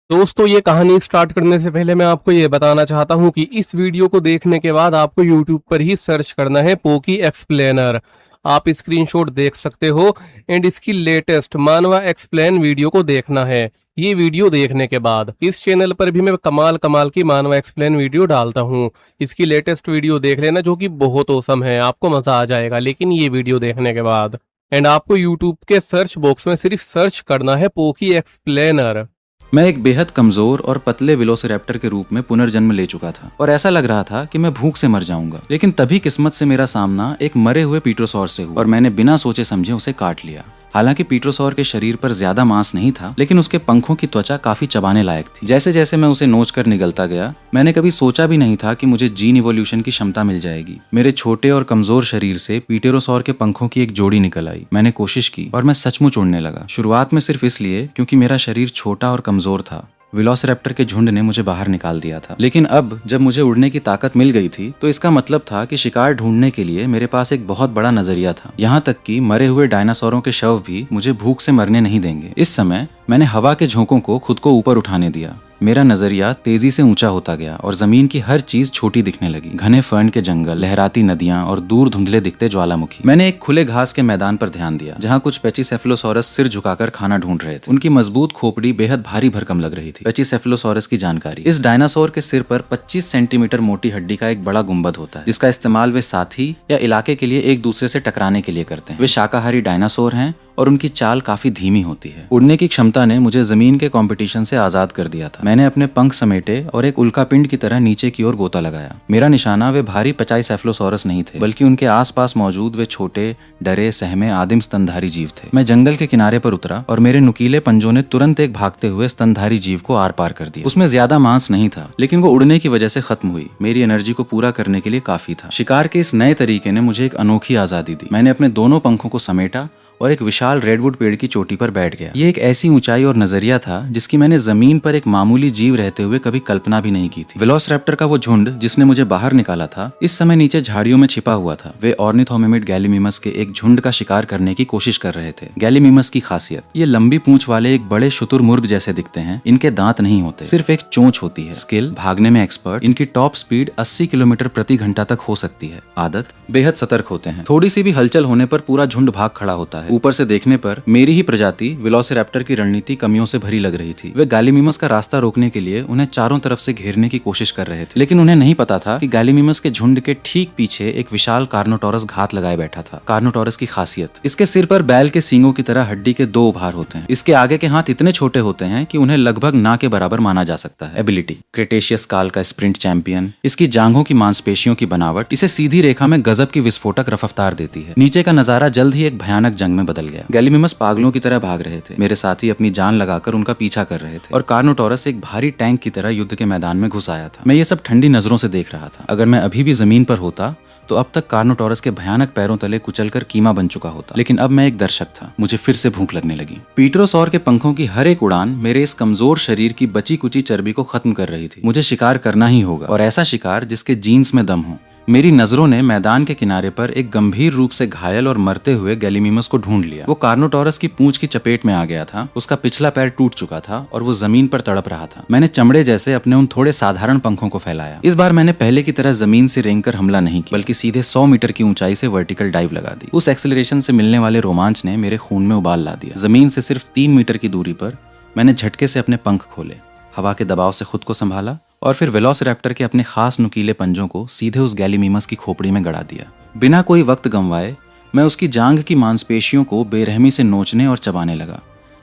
दोस्तों, ये कहानी स्टार्ट करने से पहले मैं आपको ये बताना चाहता हूँ कि इस वीडियो को देखने के बाद आपको यूट्यूब पर ही सर्च करना है पोकी एक्सप्लेनर। आप स्क्रीनशॉट देख सकते हो एंड इसकी लेटेस्ट मानवा एक्सप्लेन वीडियो को देखना है। ये वीडियो देखने के बाद इस चैनल पर भी मैं कमाल कमाल की मानवा एक्सप्लेन वीडियो डालता हूँ। इसकी लेटेस्ट वीडियो देख लेना जो कि बहुत औसम है, आपको मजा आ जाएगा। लेकिन ये वीडियो देखने के बाद एंड आपको यूट्यूब के सर्च बॉक्स में सिर्फ सर्च करना है पोकी एक्सप्लेनर। मैं एक बेहद कमजोर और पतले वेलोसिरैप्टर के रूप में पुनर्जन्म ले चुका था और ऐसा लग रहा था कि मैं भूख से मर जाऊंगा। लेकिन तभी किस्मत से मेरा सामना एक मरे हुए पीट्रोसॉर से हुआ और मैंने बिना सोचे समझे उसे काट लिया। हालांकि पीट्रोसॉर के शरीर पर ज्यादा मांस नहीं था, लेकिन उसके पंखों की त्वचा काफी चबाने लायक थी। जैसे जैसे मैं उसे नोच कर निगलता गया, मैंने कभी सोचा भी नहीं था कि मुझे जीन इवोल्यूशन की क्षमता मिल जाएगी। मेरे छोटे और कमजोर शरीर से पीटेरोसॉर के पंखों की एक जोड़ी निकल आई। मैंने कोशिश की और मैं सचमुच उड़ने लगा। शुरुआत में सिर्फ इसलिए क्योंकि मेरा शरीर छोटा और कमजोर था। वेलोसिरैप्टर के झुंड ने मुझे बाहर निकाल दिया था। लेकिन अब जब मुझे उड़ने की ताकत मिल गई थी तो इसका मतलब था कि शिकार ढूंढने के लिए मेरे पास एक बहुत बड़ा नजरिया था। यहाँ तक कि मरे हुए डायनासोरों के शव भी मुझे भूख से मरने नहीं देंगे। इस समय मैंने हवा के झोंकों को खुद को ऊपर उठाने दिया। मेरा नजरिया तेजी से ऊंचा होता गया और जमीन की हर चीज छोटी दिखने लगी। घने फर्न के जंगल, लहराती नदियां और दूर धुंधले दिखते ज्वालामुखी। मैंने एक खुले घास के मैदान पर ध्यान दिया जहां कुछ पेचिसेफलोसॉरस सिर झुकाकर खाना ढूंढ रहे थे। उनकी मजबूत खोपड़ी बेहद भारी भरकम लग रही थी। पेचिसेफलोसॉरस की जानकारी, इस डायनासोर के सिर पर 25 सेंटीमीटर मोटी हड्डी का एक बड़ा गुंबद होता है जिसका इस्तेमाल वे साथी या इलाके के लिए एक दूसरे से टकराने के लिए करते हैं। वे शाकाहारी डायनासोर हैं और उनकी चाल काफी धीमी होती है। उड़ने की क्षमता ने मुझे जमीन के कंपटीशन से आजाद कर दिया था। मैंने अपने पंख समेटे और एक उल्कापिंड की तरह नीचे की ओर गोता लगाया। मेरा निशाना वे भारी पेचाइसेफलोसॉरस नहीं थे, बल्कि उनके आसपास मौजूद वे छोटे, डरे, सहमे आदिम स्तनधारी जीव थे। मैं जंगल के किनारे पर उतरा और मेरे नुकीले पंजों ने तुरंत एक भागते हुए स्तनधारी जीव को आर पार कर दिया। उसमें ज्यादा मांस नहीं था, लेकिन वो उड़ने की वजह से खत्म हुई। मेरी एनर्जी को पूरा करने के लिए काफी था। शिकार के इस नए तरीके ने मुझे एक अनोखी आजादी दी। मैंने अपने दोनों पंखों को समेटा और एक विशाल रेडवुड पेड़ की चोटी पर बैठ गया। ये एक ऐसी ऊंचाई और नजरिया था जिसकी मैंने जमीन पर एक मामूली जीव रहते हुए कभी कल्पना भी नहीं की थी। वेलोसिरैप्टर का वो झुंड जिसने मुझे बाहर निकाला था, इस समय नीचे झाड़ियों में छिपा हुआ था। वे ऑर्निथोमिमिड गैलीमिमस के एक झुंड का शिकार करने की कोशिश कर रहे थे। गैलीमिमस की खासियत, ये लंबी पूंछ वाले एक बड़े शुतुरमुर्ग जैसे दिखते हैं। इनके दांत नहीं होते, सिर्फ एक चोंच होती है। स्किल, भागने में एक्सपर्ट। इनकी टॉप स्पीड 80 किलोमीटर प्रति घंटा तक हो सकती है। आदत, बेहद सतर्क होते हैं। थोड़ी सी भी हलचल होने पर पूरा झुंड भाग खड़ा होता है। ऊपर से देखने पर मेरी ही प्रजाति वेलोसिरैप्टर की रणनीति कमियों से भरी लग रही थी। वे गैलीमिमस का रास्ता रोकने के लिए उन्हें चारों तरफ से घेरने की कोशिश कर रहे थे, लेकिन उन्हें नहीं पता था कि गैलीमिमस के झुंड के ठीक पीछे एक विशाल कार्नोटोरस घात लगाए बैठा था। कार्नोटोरस की खासियत, इसके सिर पर बैल के सींगों की तरह हड्डी के 2 उभार होते हैं। इसके आगे के हाथ इतने छोटे होते हैं कि उन्हें लगभग ना के बराबर माना जा सकता है। एबिलिटी, क्रेटेशियस काल का स्प्रिंट चैंपियन। इसकी जांघों की मांसपेशियों की बनावट इसे सीधी रेखा में गजब की विस्फोटक रफ्तार देती है। नीचे का नजारा जल्द ही एक भयानक जंग में बदल गया। गैलीमिमस पागलों की तरह भाग रहे थे। मेरे साथी अपनी जान लगाकर उनका पीछा कर रहे थे और कार्नोटोरस एक भारी टैंक की तरह युद्ध के मैदान में घुस आया था। मैं ये सब ठंडी नजरों से देख रहा था। अगर मैं अभी भी जमीन पर होता तो अब तक कार्नोटोरस के भयानक पैरों तले कुचलकर कीमा बन चुका होता। लेकिन अब मैं एक दर्शक था। मुझे फिर से भूख लगने लगी। पीटरोसॉर के पंखों की हर एक उड़ान मेरे इस कमजोर शरीर की बची कुची चर्बी को खत्म कर रही थी। मुझे शिकार करना ही होगा, और ऐसा शिकार जिसके जीन्स में दम हो। मेरी नजरों ने मैदान के किनारे पर एक गंभीर रूप से घायल और मरते हुए गैलीमिमस को ढूंढ लिया। वो कार्नोटोरस की पूंछ की चपेट में आ गया था। उसका पिछला पैर टूट चुका था और वो जमीन पर तड़प रहा था। मैंने चमड़े जैसे अपने उन थोड़े साधारण पंखों को फैलाया। इस बार मैंने पहले की तरह जमीन से रेंगकर हमला नहीं किया, बल्कि सीधे 100 मीटर की ऊंचाई से वर्टिकल डाइव लगा दी। उस एक्सेलरेशन से मिलने वाले रोमांच ने मेरे खून में उबाल ला दिया। जमीन से सिर्फ 3 मीटर की दूरी पर मैंने झटके से अपने पंख खोले, हवा के दबाव से खुद को संभाला और फिर वेलोसिरैप्टर के अपने खास नुकीले पंजों को सीधे उस गैलीमिमस की खोपड़ी में गड़ा दिया। बिना कोई वक्त गंवाए मैं उसकी जांघ की मांसपेशियों को बेरहमी से नोचने और चबाने लगा।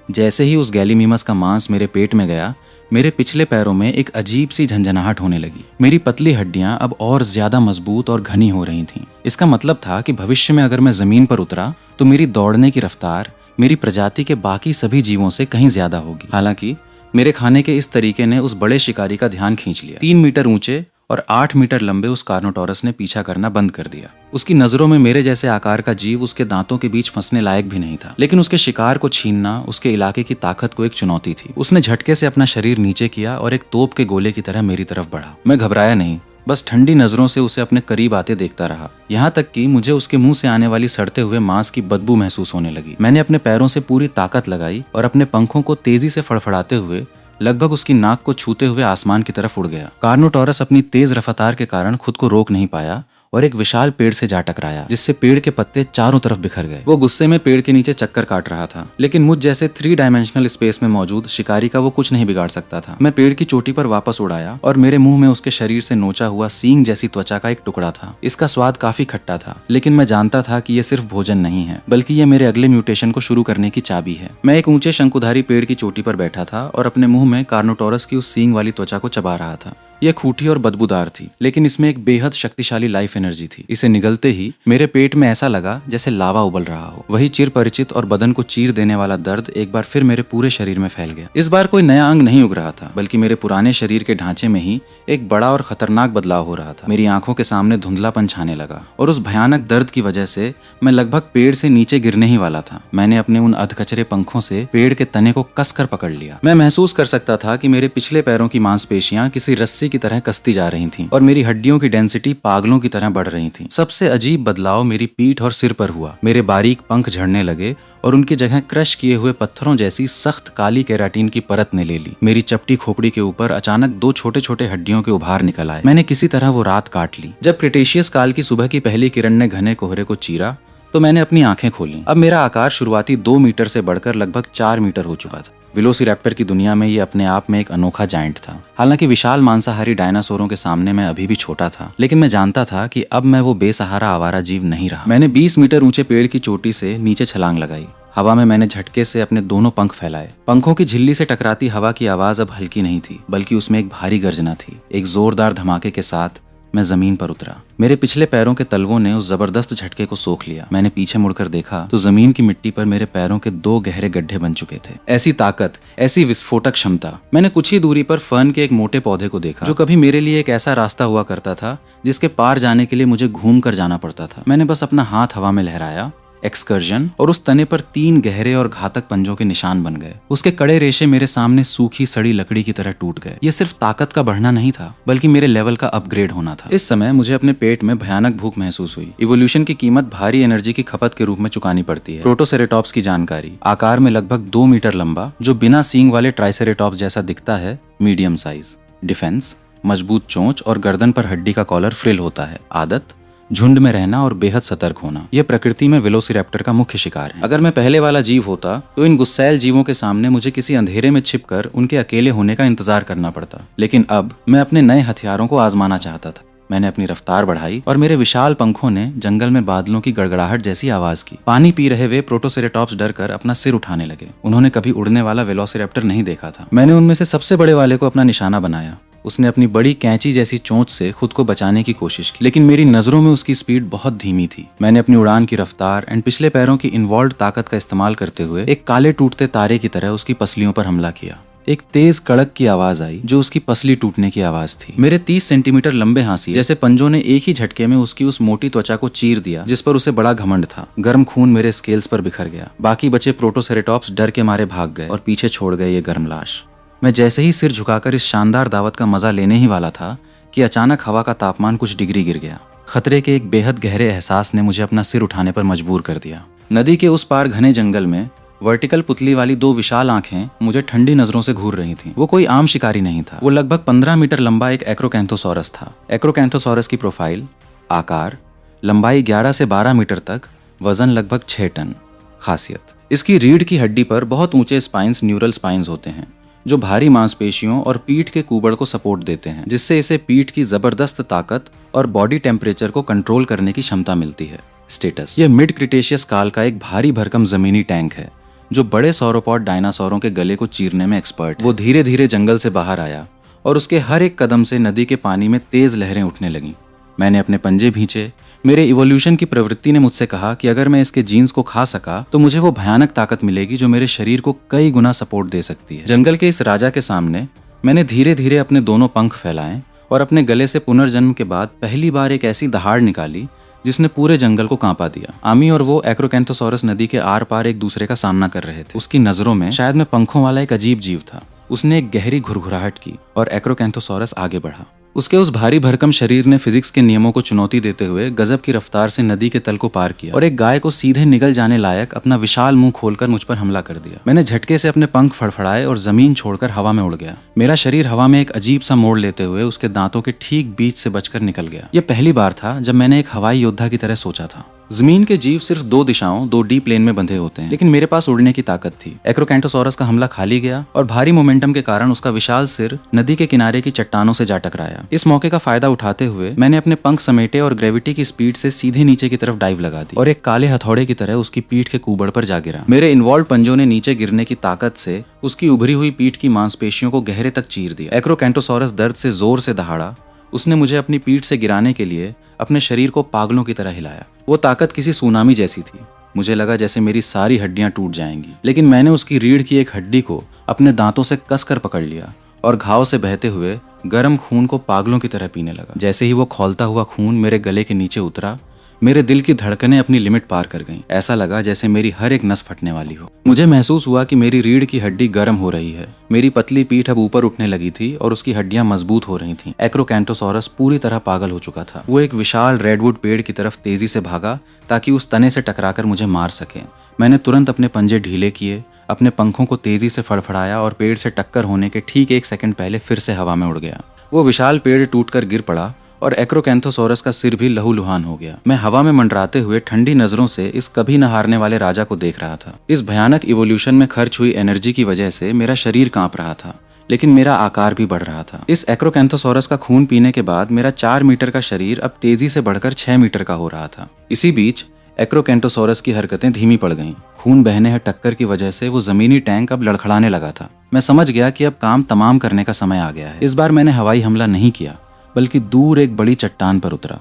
जैसे ही उस गैलीमिमस का मांस मेरे पेट में गया, मेरे पिछले पैरों में एक अजीब सी झंझनाहट होने लगी। मेरी पतली हड्डियां अब और ज्यादा मजबूत और घनी हो रही थीं। इसका मतलब था कि भविष्य में अगर मैं जमीन पर उतरा तो मेरी दौड़ने की रफ्तार मेरी प्रजाति के बाकी सभी जीवों से कहीं ज्यादा होगी। हालांकि मेरे खाने के इस तरीके ने उस बड़े शिकारी का ध्यान खींच लिया। 3 मीटर ऊंचे और 8 मीटर लंबे उस कार्नोटोरस ने पीछा करना बंद कर दिया। उसकी नजरों में मेरे जैसे आकार का जीव उसके दांतों के बीच फंसने लायक भी नहीं था, लेकिन उसके शिकार को छीनना उसके इलाके की ताकत को एक चुनौती थी। उसने झटके से अपना शरीर नीचे किया और एक तोप के गोले की तरह मेरी तरफ बढ़ा। मैं घबराया नहीं, बस ठंडी नजरों से उसे अपने करीब आते देखता रहा, यहाँ तक कि मुझे उसके मुंह से आने वाली सड़ते हुए मांस की बदबू महसूस होने लगी। मैंने अपने पैरों से पूरी ताकत लगाई और अपने पंखों को तेजी से फड़फड़ाते हुए लगभग उसकी नाक को छूते हुए आसमान की तरफ उड़ गया। कार्नोटोरस अपनी तेज रफ्तार के कारण खुद को रोक नहीं पाया और एक विशाल पेड़ से जा टकराया, जिससे पेड़ के पत्ते चारों तरफ बिखर गए। वो गुस्से में पेड़ के नीचे चक्कर काट रहा था, लेकिन मुझ जैसे 3 डायमेंशनल स्पेस में मौजूद शिकारी का वो कुछ नहीं बिगाड़ सकता था। मैं पेड़ की चोटी पर वापस उड़ आया और मेरे मुंह में उसके शरीर से नोचा हुआ सींग जैसी त्वचा का एक टुकड़ा था। इसका स्वाद काफी खट्टा था, लेकिन मैं जानता था कि ये सिर्फ भोजन नहीं है, बल्कि ये मेरे अगले म्यूटेशन को शुरू करने की चाबी है। मैं एक ऊंचे शंकुधारी पेड़ की चोटी पर बैठा था और अपने मुंह में कार्नोटोरस की उस सींग वाली त्वचा को चबा रहा था। यह खूंटी और बदबूदार थी, लेकिन इसमें एक बेहद शक्तिशाली लाइफ एनर्जी थी। इसे निगलते ही मेरे पेट में ऐसा लगा जैसे लावा उबल रहा हो। वही चिर परिचित और बदन को चीर देने वाला दर्द एक बार फिर मेरे पूरे शरीर में फैल गया। इस बार कोई नया अंग नहीं उग रहा था, बल्कि मेरे पुराने शरीर के ढांचे में ही एक बड़ा और खतरनाक बदलाव हो रहा था। मेरी आंखों के सामने धुंधलापन छाने लगा और उस भयानक दर्द की वजह से मैं लगभग पेड़ से नीचे गिरने ही वाला था। मैंने अपने उन अधकचरे पंखों से पेड़ के तने को कसकर पकड़ लिया। मैं महसूस कर सकता था कि मेरे पिछले पैरों की मांसपेशियां किसी रस्सी की तरह कसती जा रही थीं और मेरी हड्डियों की डेंसिटी पागलों की तरह बढ़ रही थी। सबसे अजीब बदलाव मेरी पीठ और सिर पर हुआ। मेरे बारीक पंख झड़ने लगे और उनकी जगह क्रश किए हुए पत्थरों जैसी सख्त काली केराटिन की परत ने ले ली। मेरी चपटी खोपड़ी के ऊपर अचानक 2 छोटे छोटे हड्डियों के उभार निकल आए। मैंने किसी तरह वो रात काट ली। जब क्रिटेशियस काल की सुबह की पहली किरण ने घने कोहरे को चीरा तो मैंने अपनी आंखें खोली। अब मेरा आकार शुरुआती 2 मीटर से बढ़कर लगभग 4 मीटर हो चुका था। वेलोसिरैप्टर की दुनिया में ये अपने आप में एक अनोखा जायंट था। हालांकि विशाल मांसाहारी डायनासोरों के सामने मैं अभी भी छोटा था, लेकिन मैं जानता था कि अब मैं वो बेसहारा आवारा जीव नहीं रहा। मैंने 20 मीटर ऊंचे पेड़ की चोटी से नीचे छलांग लगाई। हवा में मैंने झटके से अपने दोनों पंख फैलाए। पंखों की झिल्ली से टकराती हवा की आवाज अब हल्की नहीं थी, बल्कि उसमें एक भारी गर्जना थी। एक जोरदार धमाके के साथ मैं जमीन पर उतरा। मेरे पिछले पैरों के तलवों ने उस जबरदस्त झटके को सोख लिया। मैंने पीछे मुड़कर देखा तो जमीन की मिट्टी पर मेरे पैरों के 2 गहरे गड्ढे बन चुके थे। ऐसी ताकत, ऐसी विस्फोटक क्षमता। मैंने कुछ ही दूरी पर फर्न के एक मोटे पौधे को देखा, जो कभी मेरे लिए एक ऐसा रास्ता हुआ करता था जिसके पार जाने के लिए मुझे घूम कर जाना पड़ता था। मैंने बस अपना हाथ हवा में लहराया, एक्सकर्जन, और उस तने पर 3 गहरे और घातक पंजों के निशान बन गए। उसके कड़े रेशे मेरे सामने सूखी सड़ी लकड़ी की तरह टूट गए। ये सिर्फ ताकत का बढ़ना नहीं था, बल्कि मेरे लेवल का अपग्रेड होना था। इस समय मुझे अपने पेट में भयानक भूख महसूस हुई। इवोल्यूशन की कीमत भारी एनर्जी की खपत के रूप में चुकानी पड़ती है। प्रोटोसेरेटॉप्स की जानकारी। आकार में लगभग 2 मीटर लंबा, जो बिना सींग वाले ट्राइसेरेटॉप्स जैसा दिखता है, मीडियम साइज। डिफेंस, मजबूत चोंच और गर्दन पर हड्डी का कॉलर फ्रिल होता है। आदत, झुंड में रहना और बेहद सतर्क होना। यह प्रकृति में वेलोसिरैप्टर का मुख्य शिकार है। अगर मैं पहले वाला जीव होता तो इन गुस्सैल जीवों के सामने मुझे किसी अंधेरे में छिपकर उनके अकेले होने का इंतजार करना पड़ता। लेकिन अब मैं अपने नए हथियारों को आजमाना चाहता था। मैंने अपनी रफ्तार बढ़ाई और मेरे विशाल पंखों ने जंगल में बादलों की गड़गड़ाहट जैसी आवाज की। पानी पी रहे वे प्रोटोसेरेटॉप्स डरकर अपना सिर उठाने लगे। उन्होंने कभी उड़ने वाला वेलोसिरैप्टर नहीं देखा था। मैंने उनमें से सबसे बड़े वाले को अपना निशाना बनाया। उसने अपनी बड़ी कैंची जैसी चोंच से खुद को बचाने की कोशिश की, लेकिन मेरी नजरों में उसकी स्पीड बहुत धीमी थी। मैंने अपनी उड़ान की रफ्तार एंड पिछले पैरों की इन्वॉल्व ताकत का इस्तेमाल करते हुए एक काले टूटते तारे की तरह उसकी पसलियों पर हमला किया। एक तेज कड़क की आवाज आई, जो उसकी पसली टूटने की आवाज थी। मेरे 30 सेंटीमीटर लंबे हांसी जैसे पंजों ने एक ही झटके में उसकी उस मोटी त्वचा को चीर दिया जिस पर उसे बड़ा घमंड था। गर्म खून मेरे स्केल्स पर बिखर गया। बाकी बचे प्रोटोसेरेटॉप्स डर के मारे भाग गए और पीछे छोड़ गए ये गर्म लाश। मैं जैसे ही सिर झुकाकर इस शानदार दावत का मजा लेने ही वाला था कि अचानक हवा का तापमान कुछ डिग्री गिर गया। खतरे के एक बेहद गहरे एहसास ने मुझे अपना सिर उठाने पर मजबूर कर दिया। नदी के उस पार घने जंगल में वर्टिकल पुतली वाली 2 विशाल आंखें मुझे ठंडी नजरों से घूर रही थीं। वो कोई आम शिकारी नहीं था। वो लगभग 15 मीटर लंबा एक एक्रोकैंथोसॉरस था। एक्रोकैंथोसॉरस की प्रोफाइल, आकार, लंबाई 11 से 12 मीटर तक, वजन लगभग 6 टन। खासियत, इसकी रीढ़ की हड्डी पर बहुत ऊंचे स्पाइंस, न्यूरल स्पाइंस होते हैं, जो भारी मांसपेशियों और पीठ के कुबड़ को सपोर्ट देते हैं, जिससे इसे पीठ की जबरदस्त ताकत और बॉडी टेम्परेचर को कंट्रोल करने की क्षमता मिलती है। स्टेटस, यह मिड क्रिटेशियस काल का एक भारी भरकम जमीनी टैंक है, जो बड़े सौरोपॉड डायनासोरों के गले को चीरने में एक्सपर्ट। वो धीरे धीरे जंगल से बाहर आया और उसके हर एक कदम से नदी के पानी में तेज लहरें उठने लगीं। मैंने अपने पंजे भींचे। मेरे इवोल्यूशन की प्रवृत्ति ने मुझसे कहा कि अगर मैं इसके जीन्स को खा सका तो मुझे वो भयानक ताकत मिलेगी जो मेरे शरीर को कई गुना सपोर्ट दे सकती है। जंगल के इस राजा के सामने मैंने धीरे धीरे अपने दोनों पंख फैलाए और अपने गले से पुनर्जन्म के बाद पहली बार एक ऐसी दहाड़ निकाली जिसने पूरे जंगल को कांपा दिया। आमी और वो एक्रोकैंथोसॉरस नदी के आर पार एक दूसरे का सामना कर रहे थे। उसकी नजरों में शायद मैं पंखों वाला एक अजीब जीव था। उसने एक गहरी घुरघुराहट की और एक्रोकैंथोसॉरस आगे बढ़ा। उसके उस भारी भरकम शरीर ने फिजिक्स के नियमों को चुनौती देते हुए गजब की रफ्तार से नदी के तल को पार किया और एक गाय को सीधे निगल जाने लायक अपना विशाल मुंह खोलकर मुझ पर हमला कर दिया। मैंने झटके से अपने पंख फड़फड़ाए और जमीन छोड़कर हवा में उड़ गया। मेरा शरीर हवा में एक अजीब सा मोड़ लेते हुए उसके दांतों के ठीक बीच से बचकर निकल गया। यह पहली बार था जब मैंने एक हवाई योद्धा की तरह सोचा था। जमीन के जीव सिर्फ दो दिशाओं, दो डी प्लेन में बंधे होते हैं, लेकिन मेरे पास उड़ने की ताकत थी। एक्रोकैंटोसॉरस का हमला खाली गया और भारी मोमेंटम के कारण उसका विशाल सिर नदी के किनारे की चट्टानों से जा टकराया। इस मौके का फायदा उठाते हुए मैंने अपने पंख समेटे और ग्रेविटी की स्पीड से सीधे नीचे की तरफ डाइव लगा दी और एक काले हथौड़े की तरह उसकी पीठ के कुबड़ पर जा गिरा। मेरे इन्वॉल्व पंजों ने नीचे गिरने की ताकत से उसकी उभरी हुई पीठ की मांसपेशियों को गहरे तक चीर दिया। एक्रोकैंटोसॉरस दर्द से जोर से दहाड़ा। उसने मुझे अपनी पीठ से गिराने के लिए अपने शरीर को पागलों की तरह हिलाया। वो ताकत किसी सुनामी जैसी थी। मुझे लगा जैसे मेरी सारी हड्डियां टूट जाएंगी, लेकिन मैंने उसकी रीढ़ की एक हड्डी को अपने दांतों से कसकर पकड़ लिया और घाव से बहते हुए गर्म खून को पागलों की तरह पीने लगा। जैसे ही वो खौलता हुआ खून मेरे गले के नीचे उतरा, मेरे दिल की धड़कनें अपनी लिमिट पार कर गईं। ऐसा लगा जैसे मेरी हर एक नस फटने वाली हो। मुझे महसूस हुआ कि मेरी रीढ़ की हड्डी गर्म हो रही है। मेरी पतली पीठ अब ऊपर उठने लगी थी और उसकी हड्डियां मजबूत हो रही थीं। एक्रोकैंटोसॉरस पूरी तरह पागल हो चुका था। वो एक विशाल रेडवुड पेड़ की तरफ तेजी से भागा ताकि उस तने से टकराकर मुझे मार सके। मैंने तुरंत अपने पंजे ढीले किए, अपने पंखों को तेजी से फड़फड़ाया और पेड़ से टक्कर होने के ठीक 1 सेकंड पहले फिर से हवा में उड़ गया। वो विशाल पेड़ टूटकर गिर पड़ा और एक्रोकैंथोसॉरस का सिर भी लहूलुहान हो गया। मैं हवा में मंडराते हुए ठंडी नजरों से इस कभी न हारने वाले राजा को देख रहा था। इस भयानक इवोल्यूशन में खर्च हुई एनर्जी की वजह से मेरा शरीर कांप रहा था, लेकिन मेरा आकार भी बढ़ रहा था। इस एक्रोकैंथोसॉरस का खून पीने के बाद मेरा 4 मीटर का शरीर अब तेजी से बढ़कर 6 मीटर का हो रहा था। इसी बीच एक्रोकैंथोसॉरस की हरकतें धीमी पड़ गईं। खून बहने है टक्कर की वजह से वो जमीनी टैंक अब लड़खड़ाने लगा था। मैं समझ गया कि अब काम तमाम करने का समय आ गया है। इस बार मैंने हवाई हमला नहीं किया, बल्कि दूर एक बड़ी चट्टान पर उतरा।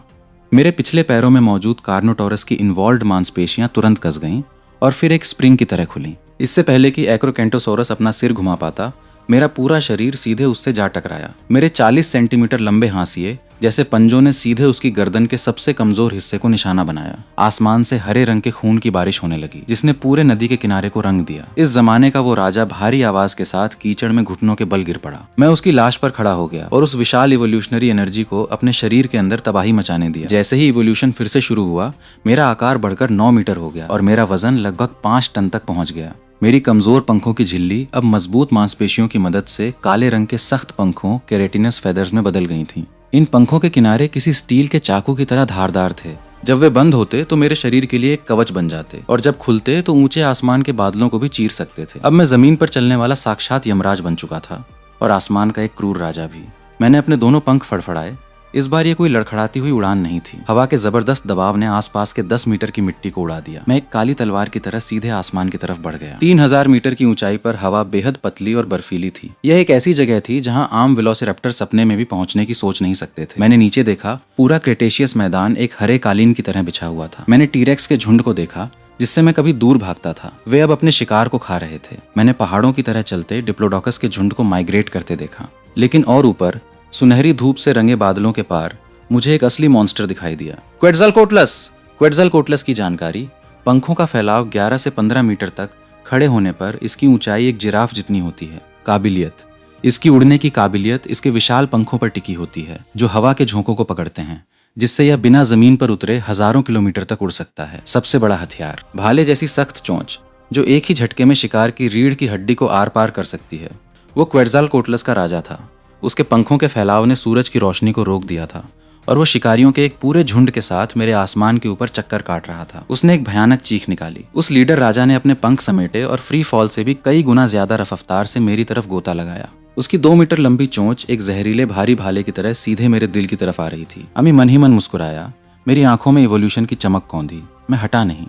मेरे पिछले पैरों में मौजूद कार्नोटोरस की इन्वॉल्व्ड मांसपेशियां तुरंत कस गईं और फिर एक स्प्रिंग की तरह खुलीं। इससे पहले कि एक्रोकैंथोसॉरस अपना सिर घुमा पाता, मेरा पूरा शरीर सीधे उससे जा टकराया। मेरे 40 सेंटीमीटर लंबे हांसिए जैसे पंजों ने सीधे उसकी गर्दन के सबसे कमजोर हिस्से को निशाना बनाया। आसमान से हरे रंग के खून की बारिश होने लगी, जिसने पूरे नदी के किनारे को रंग दिया। इस जमाने का वो राजा भारी आवाज के साथ कीचड़ में घुटनों के बल गिर पड़ा। मैं उसकी लाश पर खड़ा हो गया और उस विशाल इवोल्यूशनरी एनर्जी को अपने शरीर के अंदर तबाही मचाने दिया। जैसे ही इवोल्यूशन फिर से शुरू हुआ, मेरा आकार बढ़कर 9 मीटर हो गया और मेरा वजन लगभग 5 टन तक पहुंच गया। मेरी कमजोर पंखों की झिल्ली अब मजबूत मांसपेशियों की मदद से काले रंग के सख्त पंखों केराटिनस फेदर्स में बदल गई थीं। इन पंखों के किनारे किसी स्टील के चाकू की तरह धारदार थे। जब वे बंद होते तो मेरे शरीर के लिए एक कवच बन जाते और जब खुलते तो ऊंचे आसमान के बादलों को भी चीर सकते थे। अब मैं जमीन पर चलने वाला साक्षात यमराज बन चुका था और आसमान का एक क्रूर राजा भी। मैंने अपने दोनों पंख फड़फड़ाए। इस बार ये कोई लड़खड़ाती हुई उड़ान नहीं थी। हवा के जबरदस्त दबाव ने आसपास के 10 मीटर की मिट्टी को उड़ा दिया। मैं एक काली तलवार की तरह सीधे आसमान की तरफ बढ़ गया। 3000 मीटर की ऊंचाई पर हवा बेहद पतली और बर्फीली थी। यह एक ऐसी जगह थी जहां आम वेलोसिरैप्टर सपने में भी पहुंचने की सोच नहीं सकते थे। मैंने नीचे देखा, पूरा क्रेटेशियस मैदान एक हरे कालीन की तरह बिछा हुआ था। मैंने टीरेक्स के झुंड को देखा जिससे मैं कभी दूर भागता था। वे अब अपने शिकार को खा रहे थे। मैंने पहाड़ों की तरह चलते डिप्लोडोकस के झुंड को माइग्रेट करते देखा। लेकिन और ऊपर सुनहरी धूप से रंगे बादलों के पार मुझे एक असली मॉन्स्टर दिखाई दिया। क्वेट्ज़लकोटलस की जानकारी। पंखों का फैलाव 11 से 15 मीटर तक, खड़े होने पर इसकी ऊंचाई एक जिराफ जितनी होती है। काबिलियत, इसकी उड़ने की काबिलियत इसके विशाल पंखों पर टिकी होती है, जो हवा के झोंकों को पकड़ते हैं, जिससे यह बिना जमीन पर उतरे हजारों किलोमीटर तक उड़ सकता है। सबसे बड़ा हथियार, भाले जैसी सख्त चोंच, जो एक ही झटके में शिकार की रीढ़ की हड्डी को आर पार कर सकती है। वो क्वेट्ज़लकोटलस का राजा था। उसके पंखों के फैलाव ने सूरज की रोशनी को रोक दिया था और वो शिकारियों के एक पूरे झुंड के साथ मेरे आसमान के ऊपर चक्कर काट रहा था। उसने एक भयानक चीख निकाली। उस लीडर राजा ने अपने पंख समेटे और फ्री फॉल से भी कई गुना ज्यादा रफ्तार से मेरी तरफ गोता लगाया। उसकी 2 मीटर लंबी चोंच एक जहरीले भारी भाले की तरह सीधे मेरे दिल की तरफ आ रही थी। अमी मन ही मन मुस्कुराया। मेरी आंखों में इवोल्यूशन की चमक कौंधी। मैं हटा नहीं।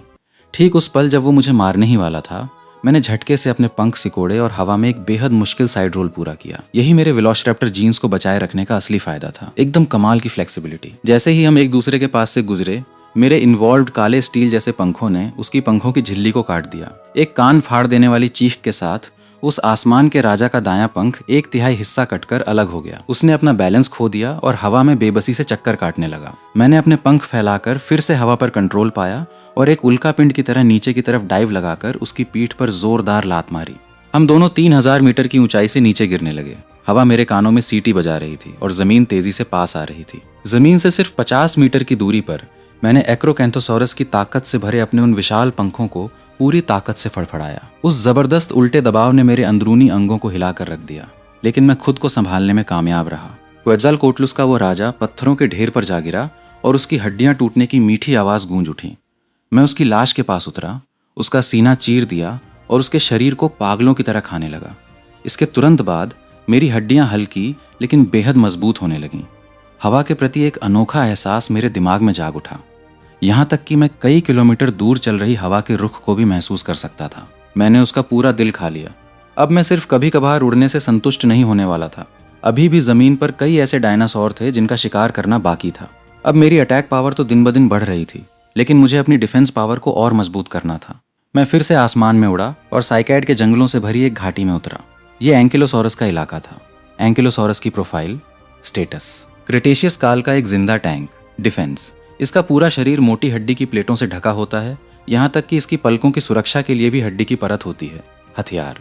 ठीक उस पल जब वो मुझे मारने ही वाला था, मैंने झटके से अपने पंख सिकोड़े और हवा में एक बेहद मुश्किल साइड रोल पूरा किया। यही मेरे वेलोसिरैप्टर जीन्स को बचाए रखने का असली फायदा था। एकदम कमाल की फ्लेक्सिबिलिटी। जैसे ही हम एक दूसरे के पास से गुजरे, मेरे इन्वॉल्व्ड काले स्टील जैसे पंखों ने उसकी पंखों की झिल्ली को काट दिया। एक कान फाड़ देने वाली चीख के साथ उस आसमान के राजा का दायां पंख 1/3 हिस्सा कटकर अलग हो गया। उसने अपना बैलेंस खो दिया और हवा में बेबसी से चक्कर काटने लगा। मैंने अपने पंख फैलाकर फिर से हवा पर कंट्रोल पाया और एक उल्का पिंड की तरह नीचे की तरफ डाइव लगाकर उसकी पीठ पर जोरदार लात मारी। हम दोनों 3000 मीटर की ऊंचाई से नीचे गिरने लगे। हवा मेरे कानों में सीटी बजा रही थी और जमीन तेजी से पास आ रही थी। जमीन से सिर्फ 50 मीटर की दूरी पर मैंने एक्रोकैंथोसॉरस की ताकत से भरे अपने उन विशाल पंखों को पूरी ताकत से फड़फड़ाया। उस जबरदस्त उल्टे दबाव ने मेरे अंदरूनी अंगों को हिलाकर रख दिया, लेकिन मैं खुद को संभालने में कामयाब रहा। क्वेट्ज़ालकोट्लुस का वो राजा पत्थरों के ढेर पर जा गिरा और उसकी हड्डियां टूटने की मीठी आवाज गूंज उठी। मैं उसकी लाश के पास उतरा, उसका सीना चीर दिया और उसके शरीर को पागलों की तरह खाने लगा। इसके तुरंत बाद मेरी हड्डियां हल्की लेकिन बेहद मजबूत होने लगीं। हवा के प्रति एक अनोखा एहसास मेरे दिमाग में जाग उठा, यहाँ तक कि मैं कई किलोमीटर दूर चल रही हवा के रुख को भी महसूस कर सकता था। मैंने उसका पूरा दिल खा लिया। अब मैं सिर्फ कभी कभार उड़ने से संतुष्ट नहीं होने वाला था। अभी भी जमीन पर कई ऐसे डायनासोर थे जिनका शिकार करना बाकी था। अब मेरी अटैक पावर तो दिन ब दिन बढ़ रही थी, लेकिन मुझे अपनी डिफेंस पावर को और मजबूत करना था। मैं फिर से आसमान में उड़ा और साइकैड के जंगलों से भरी एक घाटी में उतरा। यह एंकिलोसॉरस का इलाका था। एंकिलोसॉरस की प्रोफाइल, स्टेटस, क्रेटेशियस काल का एक जिंदा टैंक, डिफेंस। इसका पूरा शरीर मोटी हड्डी की प्लेटों से ढका होता है, यहाँ तक कि इसकी पलकों की सुरक्षा के लिए भी हड्डी की परत होती है। हथियार,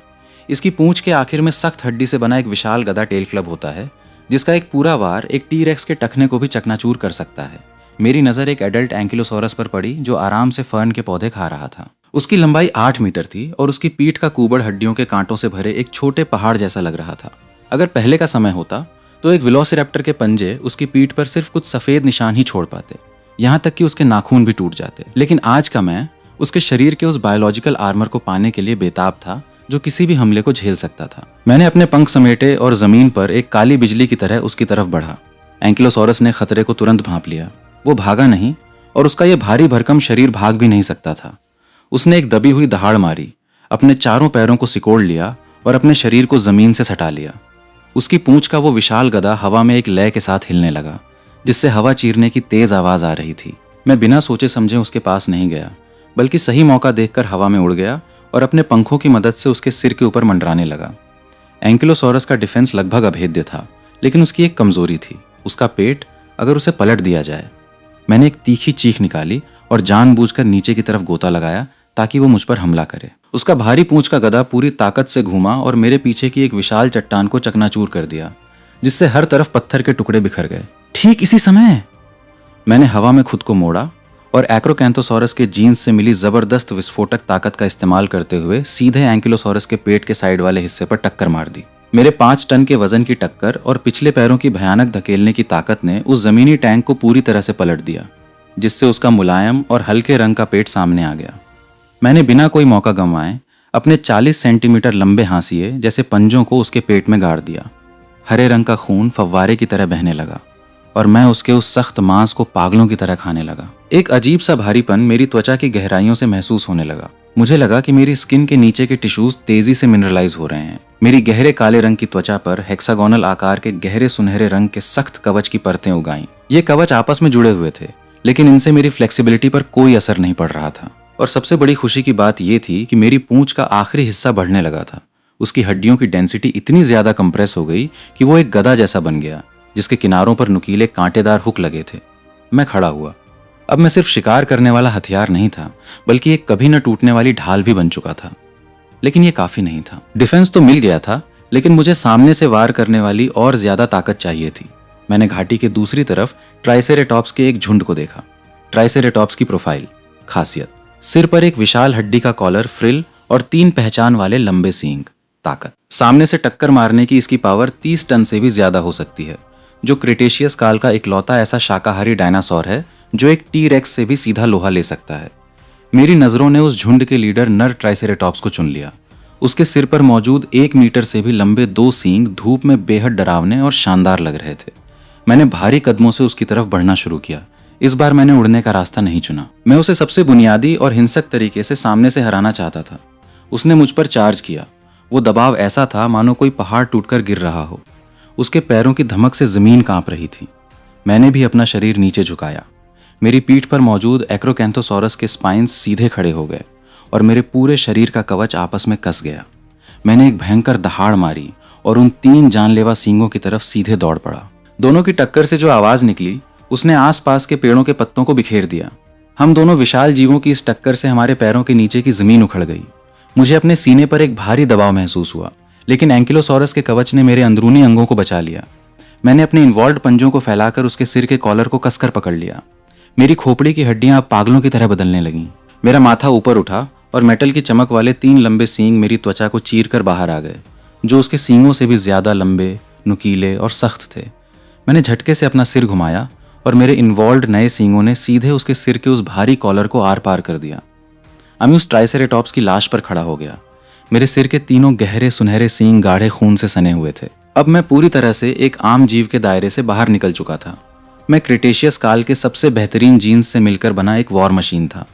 इसकी पूंछ के आखिर में सख्त हड्डी से बना एक विशाल गदा टेल क्लब होता है, जिसका एक पूरा वार एक टी-रेक्स के टखने को भी चकनाचूर कर सकता है। मेरी नज़र एक एडल्ट एंकिलोसॉरस पर पड़ी जो आराम से फर्न के पौधे खा रहा था। उसकी लंबाई 8 मीटर थी और उसकी पीठ का कुबड़ हड्डियों के कांटों से भरे एक छोटे पहाड़ जैसा लग रहा था। अगर पहले का समय होता तो एक वेलोसिरैप्टर के पंजे उसकी पीठ पर सिर्फ कुछ सफेद निशान ही छोड़ पाते, यहाँ तक कि उसके नाखून भी टूट जाते। लेकिन आज का मैं उसके शरीर के उस बायोलॉजिकल आर्मर को पाने के लिए बेताब था जो किसी भी हमले को झेल सकता था। मैंने अपने पंख समेटे और जमीन पर एक काली बिजली की तरह उसकी तरफ बढ़ा। एंकिलोसॉरस ने खतरे को तुरंत भांप लिया। वो भागा नहीं और उसका यह भारी भरकम शरीर भाग भी नहीं सकता था। उसने एक दबी हुई दहाड़ मारी, अपने चारों पैरों को सिकोड़ लिया और अपने शरीर को जमीन से सटा लिया। उसकी पूंछ का वो विशाल गदा हवा में एक लय के साथ हिलने लगा, जिससे हवा चीरने की तेज आवाज आ रही थी। मैं बिना सोचे समझे उसके पास नहीं गया, बल्कि सही मौका देखकर हवा में उड़ गया और अपने पंखों की मदद से उसके सिर के ऊपर मंडराने लगा। एंकिलोसॉरस का डिफेंस लगभग अभेद्य था, लेकिन उसकी एक कमजोरी थी, उसका पेट। अगर उसे पलट दिया जाए। मैंने एक तीखी चीख निकाली और जानबूझकर नीचे की तरफ गोता लगाया ताकि वो मुझ पर हमला करे। उसका भारी पूंछ का गदा पूरी ताकत से घूमा और मेरे पीछे की एक विशाल चट्टान को चकनाचूर कर दिया, जिससे हर तरफ पत्थर के टुकड़े बिखर गए। ठीक इसी समय मैंने हवा में खुद को मोड़ा और एक्रोकैंथोसॉरस के जीन्स से मिली जबरदस्त विस्फोटक ताकत का इस्तेमाल करते हुए सीधे एंकिलोसॉरस के पेट के साइड वाले हिस्से पर टक्कर मार दी। मेरे 5 टन के वजन की टक्कर और पिछले पैरों की भयानक धकेलने की ताकत ने उस जमीनी टैंक को पूरी तरह से पलट दिया, जिससे उसका मुलायम और हल्के रंग का पेट सामने आ गया। मैंने बिना कोई मौका गंवाए अपने 40 सेंटीमीटर लंबे हांसिए जैसे पंजों को उसके पेट में गाड़ दिया। हरे रंग का खून फव्वारे की तरह बहने लगा और मैं उसके उस सख्त मांस को पागलों की तरह खाने लगा। एक अजीब सा भारीपन मेरी त्वचा की गहराइयों से महसूस होने लगा। मुझे लगा कि मेरी स्किन के नीचे के टिश्यूज तेजी से मिनरलाइज हो रहे हैं। मेरी गहरे काले रंग की त्वचा पर हेक्सागोनल आकार के गहरे सुनहरे रंग के सख्त कवच की परतें उगाईं। ये कवच आपस में जुड़े हुए थे, लेकिन इनसे मेरी फ्लेक्सिबिलिटी पर कोई असर नहीं पड़ रहा था। और सबसे बड़ी खुशी की बात यह थी कि मेरी पूंछ का आखिरी हिस्सा बढ़ने लगा था। उसकी हड्डियों की डेंसिटी इतनी ज्यादा कंप्रेस हो गई कि वो एक गदा जैसा बन गया, जिसके किनारों पर नुकीले कांटेदार हुक लगे थे। मैं खड़ा हुआ। अब मैं सिर्फ शिकार करने वाला हथियार नहीं था, बल्कि एक कभी न टूटने वाली ढाल भी बन चुका था। लेकिन ये काफी नहीं था। डिफेंस तो मिल गया था, लेकिन मुझे सामने से वार करने वाली और ज्यादा ताकत चाहिए थी। मैंने घाटी के दूसरी तरफ ट्राइसेरेटॉप्स के एक झुंड को देखा। ट्राइसेरेटॉप्स की प्रोफाइल, खासियत, सिर पर एक विशाल हड्डी का कॉलर, फ्रिल और 3 पहचान वाले लंबे सींग। ताकत, सामने से टक्कर मारने की इसकी पावर 30 टन से भी ज्यादा हो सकती है, जो क्रेटेशियस काल का इकलौता ऐसा शाकाहारी डायनासोर है जो एक टी-रेक्स से भी सीधा लोहा ले सकता है। मेरी नजरों ने उस झुंड के लीडर नर ट्राइसेरेटॉप्स को चुन लिया। उसके सिर पर मौजूद 1 मीटर से भी लंबे 2 सींग धूप में बेहद डरावने और शानदार लग रहे थे। मैंने भारी कदमों से उसकी तरफ बढ़ना शुरू किया। इस बार मैंने उड़ने का रास्ता नहीं चुना। मैं उसे सबसे बुनियादी और हिंसक तरीके से सामने से हराना चाहता था। उसने मुझ पर चार्ज किया। वो दबाव ऐसा था मानो कोई पहाड़ टूटकर गिर रहा हो। उसके पैरों की धमक से जमीन कांप रही थी। मैंने भी अपना शरीर नीचे झुकाया। मेरी पीठ पर मौजूद एक्रोकैंथोसॉरस के स्पाइन्स सीधे खड़े हो गए और मेरे पूरे शरीर का कवच आपस में कस गया। मैंने एक भयंकर दहाड़ मारी और उन 3 जानलेवा सींगों की तरफ सीधे दौड़ पड़ा। दोनों की टक्कर से जो आवाज निकली उसने आसपास के पेड़ों के पत्तों को बिखेर दिया। हम दोनों विशाल जीवों की इस टक्कर से हमारे पैरों के नीचे की जमीन उखड़ गई। मुझे अपने सीने पर एक भारी दबाव महसूस हुआ, लेकिन एंकिलोसॉरस के कवच ने मेरे अंदरूनी अंगों को बचा लिया। मैंने अपने इन्वॉल्व्ड पंजों को फैलाकर उसके सिर के कॉलर को कसकर पकड़ लिया। मेरी खोपड़ी की हड्डियां अब पागलों की तरह बदलने लगीं। मेरा माथा ऊपर उठा और मेटल की चमक वाले 3 लंबे सींग मेरी त्वचा को चीर कर बाहर आ गए, जो उसके सींगों से भी ज्यादा लंबे, नुकीले और सख्त थे। मैंने झटके से अपना सिर घुमाया और मेरे इन्वॉल्व्ड नए सींगों ने सीधे उसके सिर के उस भारी कॉलर को आर पार कर दिया। अम्यूस ट्राइसेरेटॉप्स की लाश पर खड़ा हो गया। मेरे सिर के तीनों गहरे सुनहरे सींग गाढ़े खून से सने हुए थे। अब मैं पूरी तरह से एक आम जीव के दायरे से बाहर निकल चुका था। मैं क्रिटेशियस काल के सबसे बेहतरीन जीन्स से मिलकर बना एक वॉर मशीन था,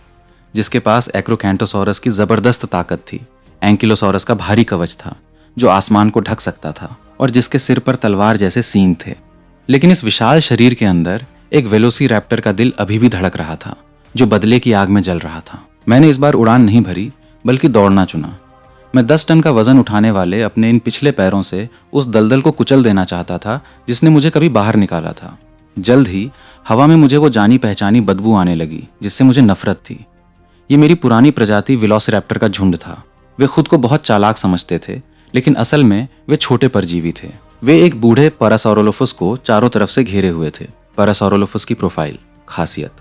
जिसके पास एक्रोकैंटोसॉरस की जबरदस्त ताकत थी। एंकिलोसॉरस का भारी कवच था जो आसमान को ढक सकता था और जिसके सिर पर तलवार जैसे सींग थे। लेकिन इस विशाल शरीर के अंदर एक वेलोसिरैप्टर का दिल अभी भी धड़क रहा था, जो बदले की आग में जल रहा था। मैंने इस बार उड़ान नहीं भरी, बल्कि दौड़ना चुना। मैं 10 टन का वजन उठाने वाले अपने इन पिछले पैरों से उस दलदल को कुचल देना चाहता था जिसने मुझे कभी बाहर निकाला था। जल्द ही हवा में मुझे वो जानी पहचानी बदबू आने लगी जिससे मुझे नफरत थी। ये मेरी पुरानी प्रजाति वेलोसिरैप्टर का झुंड था। वे खुद को बहुत चालाक समझते थे, लेकिन असल में वे छोटे परजीवी थे। वे एक बूढ़े पैरासौरोलोफस को चारों तरफ से घेरे हुए थे। पैरासौरोलोफस की प्रोफाइल, खासियत,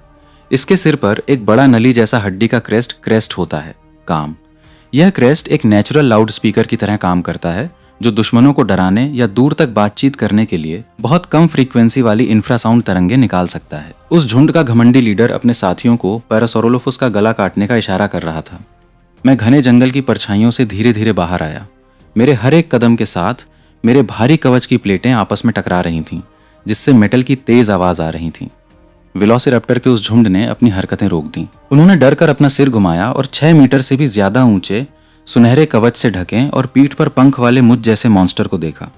इसके सिर पर एक बड़ा नली जैसा हड्डी का क्रेस्ट होता है। काम, यह क्रेस्ट एक नेचुरल लाउड स्पीकर की तरह काम करता है, जो दुश्मनों को डराने या दूर तक बातचीत करने के लिए बहुत कम फ्रीक्वेंसी वाली इंफ्रासाउंड तरंगे निकाल सकता है। उस झुंड का घमंडी लीडर अपने साथियों को पैरासौरोलोफस का गला काटने का इशारा कर रहा था। मैं घने जंगल की परछाइयों से धीरे धीरे बाहर आया। मेरे हर एक कदम के साथ मेरे भारी कवच की प्लेटें आपस में टकरा रही थीं, जिससे मेटल की तेज आवाज आ रही थी। वेलोसिरैप्टर के उस झुंड ने अपनी हरकतें रोक दी। उन्होंने डर कर अपना सिर घुमाया और 6 मीटर से भी ज्यादा ऊंचे सुनहरे कवच से ढके और पीठ पर पंख वाले मुझ जैसे मॉन्स्टर को देखा।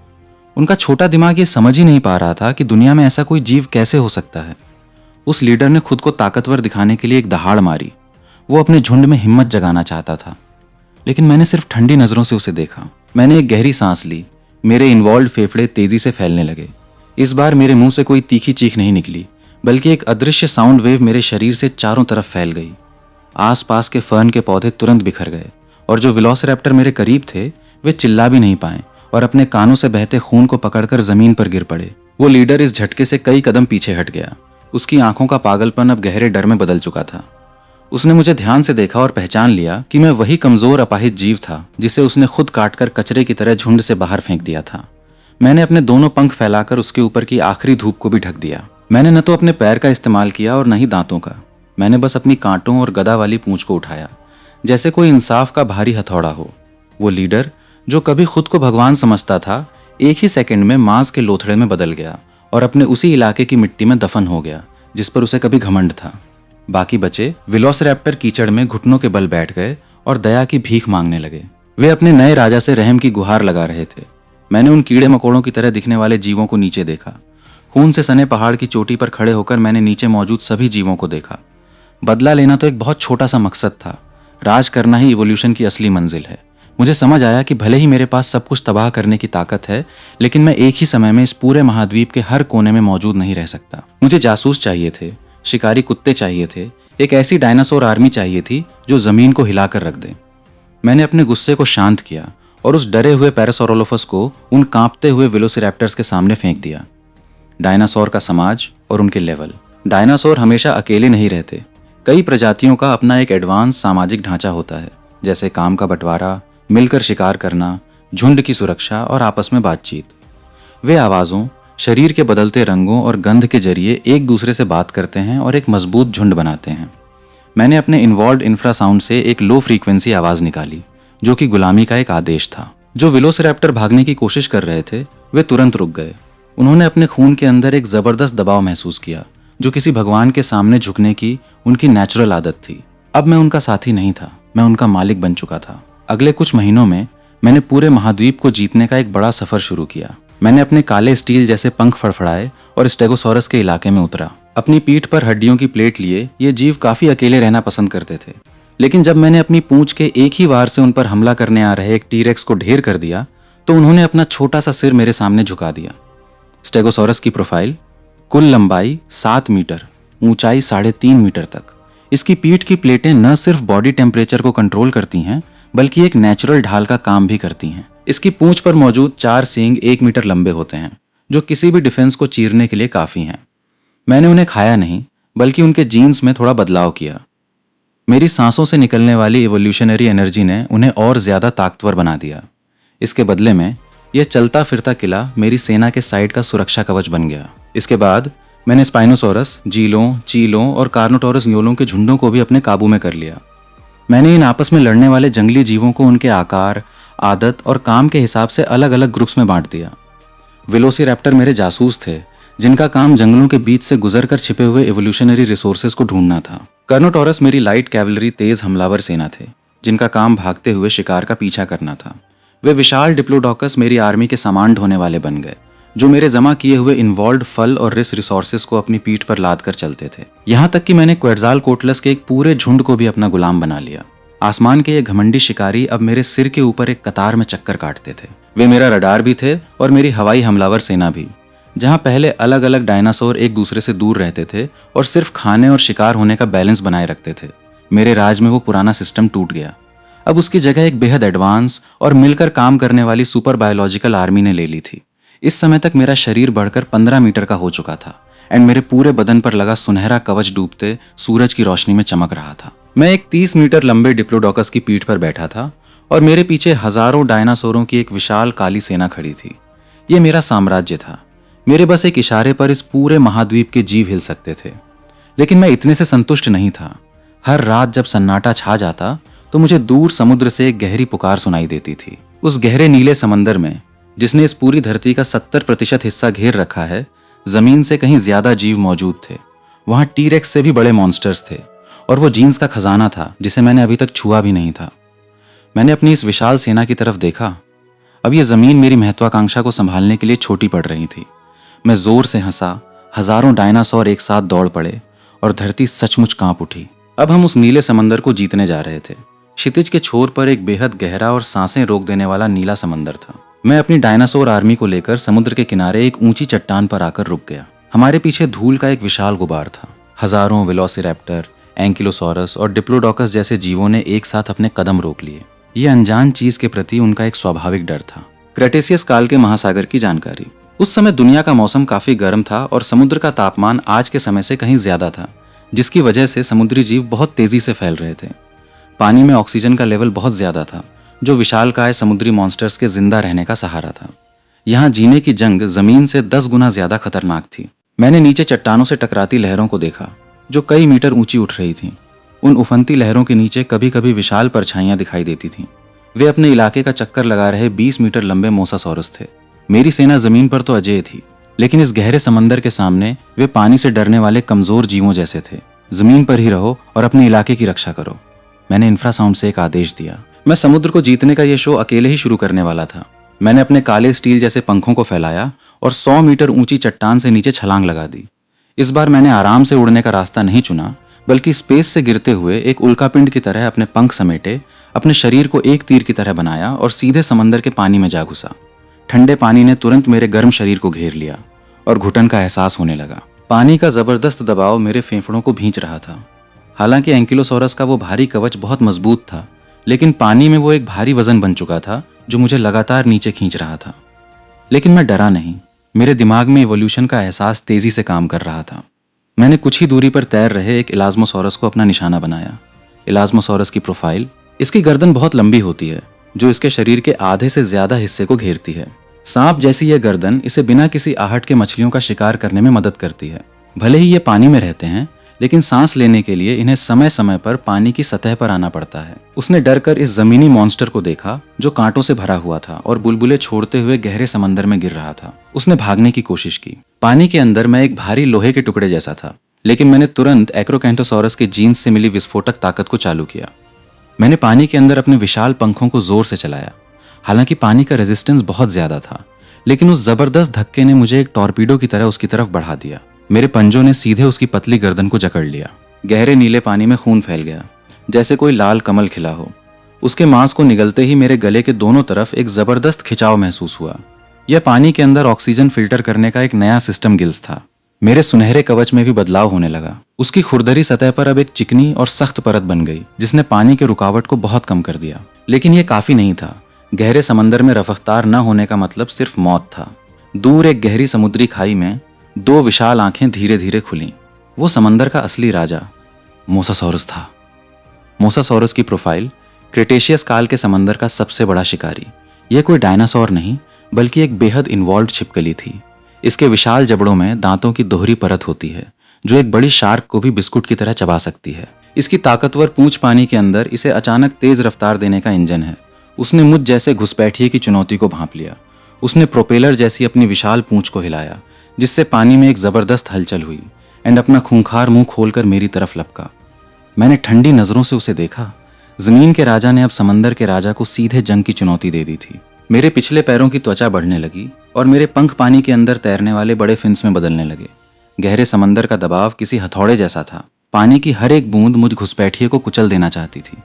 उनका छोटा दिमाग ये समझ ही नहीं पा रहा था कि दुनिया में ऐसा कोई जीव कैसे हो सकता है। उस लीडर ने खुद को ताकतवर दिखाने के लिए एक दहाड़ मारी। वो अपने झुंड में हिम्मत जगाना चाहता था, लेकिन मैंने सिर्फ ठंडी नजरों से उसे देखा। मैंने एक गहरी सांस ली। मेरे इन्वॉल्व्ड फेफड़े तेजी से फैलने लगे। इस बार मेरे मुंह से कोई तीखी चीख नहीं निकली, बल्कि एक अदृश्य साउंड वेव मेरे शरीर से चारों तरफ फैल गई। आसपास के फर्न के पौधे तुरंत बिखर गए और जो वेलोसिरैप्टर मेरे करीब थे वे चिल्ला भी नहीं पाए और अपने कानों से बहते खून को पकड़कर जमीन पर गिर पड़े। वो लीडर इस झटके से कई कदम पीछे हट गया। उसकी आंखों का पागलपन अब गहरे डर में बदल चुका था। उसने मुझे ध्यान से देखा और पहचान लिया कि मैं वही कमजोर अपाहिज जीव था जिसे उसने खुद काटकर कचरे की तरह झुंड से बाहर फेंक दिया था। मैंने अपने दोनों पंख फैलाकर उसके ऊपर की आखिरी धूप को भी ढक दिया। मैंने न तो अपने पैर का इस्तेमाल किया और न ही दांतों का। मैंने बस अपनी कांटों और गदा वाली पूंछ को उठाया, जैसे कोई इंसाफ का भारी हथौड़ा हो। वो लीडर, जो कभी खुद को भगवान समझता था, एक ही सेकंड में मांस के लोथड़े में बदल गया और अपने उसी इलाके की मिट्टी में दफन हो गया जिस पर उसे कभी घमंड था। बाकी बचे वेलोसिरैप्टर कीचड़ में घुटनों के बल बैठ गए और दया की भीख मांगने लगे। वे अपने नए राजा से रहम की गुहार लगा रहे थे। मैंने उन कीड़े मकोड़ों की तरह दिखने वाले जीवों को नीचे देखा। खून से सने पहाड़ की चोटी पर खड़े होकर मैंने नीचे मौजूद सभी जीवों को देखा। बदला लेना तो एक बहुत छोटा सा मकसद था। राज करना ही इवोल्यूशन की असली मंजिल है। मुझे समझ आया कि भले ही मेरे पास सब कुछ तबाह करने की ताकत है, लेकिन मैं एक ही समय में इस पूरे महाद्वीप के हर कोने में मौजूद नहीं रह सकता। मुझे जासूस चाहिए थे, शिकारी कुत्ते चाहिए थे, एक ऐसी डायनासोर आर्मी चाहिए थी जो जमीन को हिलाकर रख दे। मैंने अपने गुस्से को शांत किया और उस डरे हुए पैरासौरोलोफस को उन कांपते हुए वेलोसिरैप्टर्स के सामने फेंक दिया। डायनासोर का समाज और उनके लेवल। डायनासोर हमेशा अकेले नहीं रहते। कई प्रजातियों का अपना एक एडवांस सामाजिक ढांचा होता है, जैसे काम का बंटवारा, मिलकर शिकार करना, झुंड की सुरक्षा और आपस में बातचीत। वे आवाज़ों, शरीर के बदलते रंगों और गंध के जरिए एक दूसरे से बात करते हैं और एक मजबूत झुंड बनाते हैं। मैंने अपने इन्वॉल्व्ड इंफ्रासाउंड से एक लो फ्रीक्वेंसी आवाज़ निकाली, जो कि गुलामी का एक आदेश था। जो वेलोसिरैप्टर भागने की कोशिश कर रहे थे वे तुरंत रुक गए। उन्होंने अपने खून के अंदर एक जबरदस्त दबाव महसूस किया, जो किसी भगवान के सामने झुकने की उनकी नेचुरल आदत थी। अब मैं उनका साथी नहीं था, मैं उनका मालिक बन चुका था। अगले कुछ महीनों में मैंने पूरे महाद्वीप को जीतने का एक बड़ा सफर शुरू किया। मैंने अपने काले स्टील जैसे पंख फड़फड़ाए और स्टेगोसॉरस के इलाके में उतरा। अपनी पीठ पर हड्डियों की प्लेट लिए ये जीव काफी अकेले रहना पसंद करते थे, लेकिन जब मैंने अपनी पूंछ के एक ही वार से उन पर हमला करने आ रहे एक टीरेक्स को ढेर कर दिया, तो उन्होंने अपना छोटा सा सिर मेरे सामने झुका दिया। स्टेगोसॉरस की प्रोफाइल, कुल लंबाई 7 मीटर, ऊंचाई 3.5 मीटर तक। इसकी पीठ की प्लेटें न सिर्फ बॉडी टेम्परेचर को कंट्रोल करती हैं, बल्कि एक नेचुरल ढाल का काम भी करती हैं। इसकी पूंछ पर मौजूद 4 सींग 1 मीटर लंबे होते हैं, जो किसी भी डिफेंस को चीरने के लिए काफी हैं। मैंने उन्हें खाया नहीं, बल्कि उनके जीन्स में थोड़ा बदलाव किया। मेरी सांसों से निकलने वाली इवोल्यूशनरी एनर्जी ने उन्हें और ज्यादा ताकतवर बना दिया। इसके बदले में यह चलता फिरता किला मेरी सेना के साइड का सुरक्षा कवच बन गया। इसके बाद मैंने स्पाइनोसोरस, जीलों, चीलों और कार्नोटोरस न्योलों के झुंडों को भी अपने काबू में कर लिया। मैंने इन आपस में लड़ने वाले जंगली जीवों को उनके आकार, आदत और काम के हिसाब से अलग अलग ग्रुप्स में बांट दिया। वेलोसिरैप्टर मेरे जासूस थे, जिनका काम जंगलों के बीच से गुजरकर छिपे हुए इवोल्यूशनरी रिसोर्सेज को ढूंढना था। कार्नोटोरस मेरी लाइट कैवलरी तेज हमलावर सेना थे, जिनका काम भागते हुए शिकार का पीछा करना था। वे विशाल डिप्लोडोकस मेरी आर्मी के सामान ढोने वाले बन गए, जो मेरे जमा किए हुए इन्वॉल्व फल और रिसोर्सेज को अपनी पीठ पर लाद कर चलते थे। यहाँ तक कि मैंने क्वेट्ज़ालकोटलस के एक पूरे झुंड को भी अपना गुलाम बना लिया। आसमान के ये घमंडी शिकारी अब मेरे सिर के ऊपर एक कतार में चक्कर काटते थे। वे मेरा रडार भी थे और मेरी हवाई हमलावर सेना भी। जहाँ पहले अलग अलग डायनासोर एक दूसरे से दूर रहते थे और सिर्फ खाने और शिकार होने का बैलेंस बनाए रखते थे, मेरे राज में वो पुराना सिस्टम टूट गया। अब उसकी जगह एक बेहद एडवांस और मिलकर काम करने वाली सुपर बायोलॉजिकल आर्मी ने ले ली थी। इस समय तक मेरा शरीर बढ़कर 15 मीटर का हो चुका था एंड मेरे पूरे बदन पर लगा सुनहरा कवच डूबते सूरज की रोशनी में चमक रहा था। मैं एक 30 मीटर लंबे डिप्लोडोकस की पीठ पर बैठा था और मेरे पीछे हजारों डायनासोरों की एक विशाल काली सेना खड़ी थी। यह मेरा साम्राज्य था। मेरे बस एक इशारे पर इस पूरे महाद्वीप के जीव हिल सकते थे। लेकिन मैं इतने से संतुष्ट नहीं था। हर रात जब सन्नाटा छा जाता तो मुझे दूर समुद्र से एक गहरी पुकार सुनाई देती थी। उस गहरे नीले समंदर में, जिसने इस पूरी धरती का 70% हिस्सा घेर रखा है, जमीन से कहीं ज्यादा जीव मौजूद थे। वहां टीरेक्स से भी बड़े मॉन्स्टर्स थे और वो जीन्स का खजाना था जिसे मैंने अभी तक छुआ भी नहीं था। मैंने अपनी इस विशाल सेना की तरफ देखा। अब ये जमीन मेरी महत्वाकांक्षा को संभालने के लिए छोटी पड़ रही थी। मैं जोर से हंसा। हजारों डायनासोर एक साथ दौड़ पड़े और धरती सचमुच कांप उठी। अब हम उस नीले समंदर को जीतने जा रहे थे। क्षितिज के छोर पर एक बेहद गहरा और सांसें रोक देने वाला नीला समंदर था। मैं अपनी डायनासोर आर्मी को लेकर समुद्र के किनारे एक ऊंची चट्टान पर आकर रुक गया। हमारे पीछे धूल का एक विशाल गुबार था। हजारों वेलोसिरैप्टर, एंकिलोसोरस और डिप्लोडोकस जैसे जीवों ने एक साथ अपने कदम रोक लिए। ये अनजान चीज के प्रति उनका एक स्वाभाविक डर था। क्रेटेशियस काल के महासागर की जानकारी। उस समय दुनिया का मौसम काफी गर्म था और समुद्र का तापमान आज के समय से कहीं ज्यादा था, जिसकी वजह से समुद्री जीव बहुत तेजी से फैल रहे थे। पानी में ऑक्सीजन का लेवल बहुत ज्यादा था, जो विशालकाय समुद्री मॉन्स्टर्स के जिंदा रहने का सहारा था। यहाँ जीने की जंग जमीन से 10 गुना ज्यादा खतरनाक थी। मैंने नीचे चट्टानों से टकराती लहरों को देखा, जो कई मीटर ऊंची उठ रही थीं। उन उफनती लहरों के नीचे कभी कभी विशाल परछाइयां दिखाई देती थीं। वे अपने इलाके का चक्कर लगा रहे 20 मीटर लंबे मोसासॉरस थे। मेरी सेना जमीन पर तो अजेय थी, लेकिन इस गहरे समंदर के सामने वे पानी से डरने वाले कमजोर जीवों जैसे थे। जमीन पर ही रहो और अपने इलाके की रक्षा करो। मैंने इंफ्रासाउंड से एक आदेश दिया। मैं समुद्र को जीतने का यह शो अकेले ही शुरू करने वाला था। मैंने अपने काले स्टील जैसे पंखों को फैलाया और 100 मीटर ऊंची चट्टान से नीचे छलांग लगा दी। इस बार मैंने आराम से उड़ने का रास्ता नहीं चुना, बल्कि स्पेस से गिरते हुए एक उल्कापिंड की तरह अपने पंख समेटे, अपने शरीर को एक तीर की तरह बनाया और सीधे समंदर के पानी में जा घुसा। ठंडे पानी ने तुरंत मेरे गर्म शरीर को घेर लिया और घुटन का एहसास होने लगा। पानी का जबरदस्त दबाव मेरे फेफड़ों को भींच रहा था। हालांकि एंकिलोसोरस का वो भारी कवच बहुत मजबूत था, लेकिन पानी में वो एक भारी वजन बन चुका था जो मुझे लगातार नीचे खींच रहा था। लेकिन मैं डरा नहीं। मेरे दिमाग में इवोल्यूशन का एहसास तेजी से काम कर रहा था। मैंने कुछ ही दूरी पर तैर रहे एक इलास्मोसोरस को अपना निशाना बनाया। इलास्मोसोरस की प्रोफाइल। इसकी गर्दन बहुत लंबी होती है, जो इसके शरीर के आधे से ज्यादा हिस्से को घेरती है। सांप जैसी यह गर्दन इसे बिना किसी आहट के मछलियों का शिकार करने में मदद करती है। भले ही ये पानी में रहते हैं, लेकिन सांस लेने के लिए इन्हें समय समय पर पानी की सतह पर आना पड़ता है। उसने डर कर इस जमीनी मॉन्स्टर को देखा, जो कांटों से भरा हुआ था और बुलबुले छोड़ते हुए गहरे समंदर में गिर रहा था। उसने भागने की कोशिश की। पानी के अंदर मैं एक भारी लोहे के टुकड़े जैसा था, लेकिन मैंने तुरंत एक्रोकैंथोसॉरस के जीन्स से मिली विस्फोटक ताकत को चालू किया। मैंने पानी के अंदर अपने विशाल पंखों को जोर से चलाया। हालांकि पानी का रेजिस्टेंस बहुत ज्यादा था, लेकिन उस जबरदस्त धक्के ने मुझे एक टॉर्पीडो की तरह उसकी तरफ बढ़ा दिया। मेरे पंजों ने सीधे उसकी पतली गर्दन को जकड़ लिया। गहरे नीले पानी में खून फैल गया, जैसे कोई लाल कमल खिला हो। उसके मांस को निगलते ही मेरे गले के दोनों तरफ एक जबरदस्त खिंचाव महसूस हुआ। यह पानी के अंदर ऑक्सीजन फिल्टर करने का एक नया सिस्टम गिल्स था। मेरे सुनहरे कवच में भी बदलाव होने लगा। उसकी खुरदरी सतह पर अब एक चिकनी और सख्त परत बन गई, जिसने पानी के रुकावट को बहुत कम कर दिया। लेकिन यह काफी नहीं था। गहरे समंदर में रफ्तार न होने का मतलब सिर्फ मौत था। दूर एक गहरी समुद्री खाई में दो विशाल आंखें धीरे धीरे खुलीं। वो समंदर का असली राजा मोसासॉरस था। मोसासॉरस की प्रोफाइल क्रेटेशियस काल के समंदर का सबसे बड़ा शिकारी। यह कोई डायनासोर नहीं बल्कि एक बेहद इन्वॉल्व छिपकली थी। इसके विशाल जबड़ों में दांतों की दोहरी परत होती है जो एक बड़ी शार्क को भी बिस्कुट की तरह चबा सकती है। इसकी ताकतवर पूंछ पानी के अंदर इसे अचानक तेज रफ्तार देने का इंजन है। उसने मुझ जैसे घुसपैठिए की चुनौती को भांप लिया। उसने प्रोपेलर जैसी अपनी विशाल पूंछ को हिलाया जिससे पानी में एक जबरदस्त हलचल हुई एंड अपना खूंखार मुंह खोलकर मेरी तरफ लपका। मैंने ठंडी नजरों से उसे देखा। जमीन के राजा ने अब समंदर के राजा को सीधे जंग की चुनौती दे दी थी। मेरे पिछले पैरों की त्वचा बढ़ने लगी और मेरे पंख पानी के अंदर तैरने वाले बड़े फिन्स में बदलने लगे। गहरे समंदर का दबाव किसी हथौड़े जैसा था। पानी की हर एक बूंद मुझ घुसपैठिए को कुचल देना चाहती थी।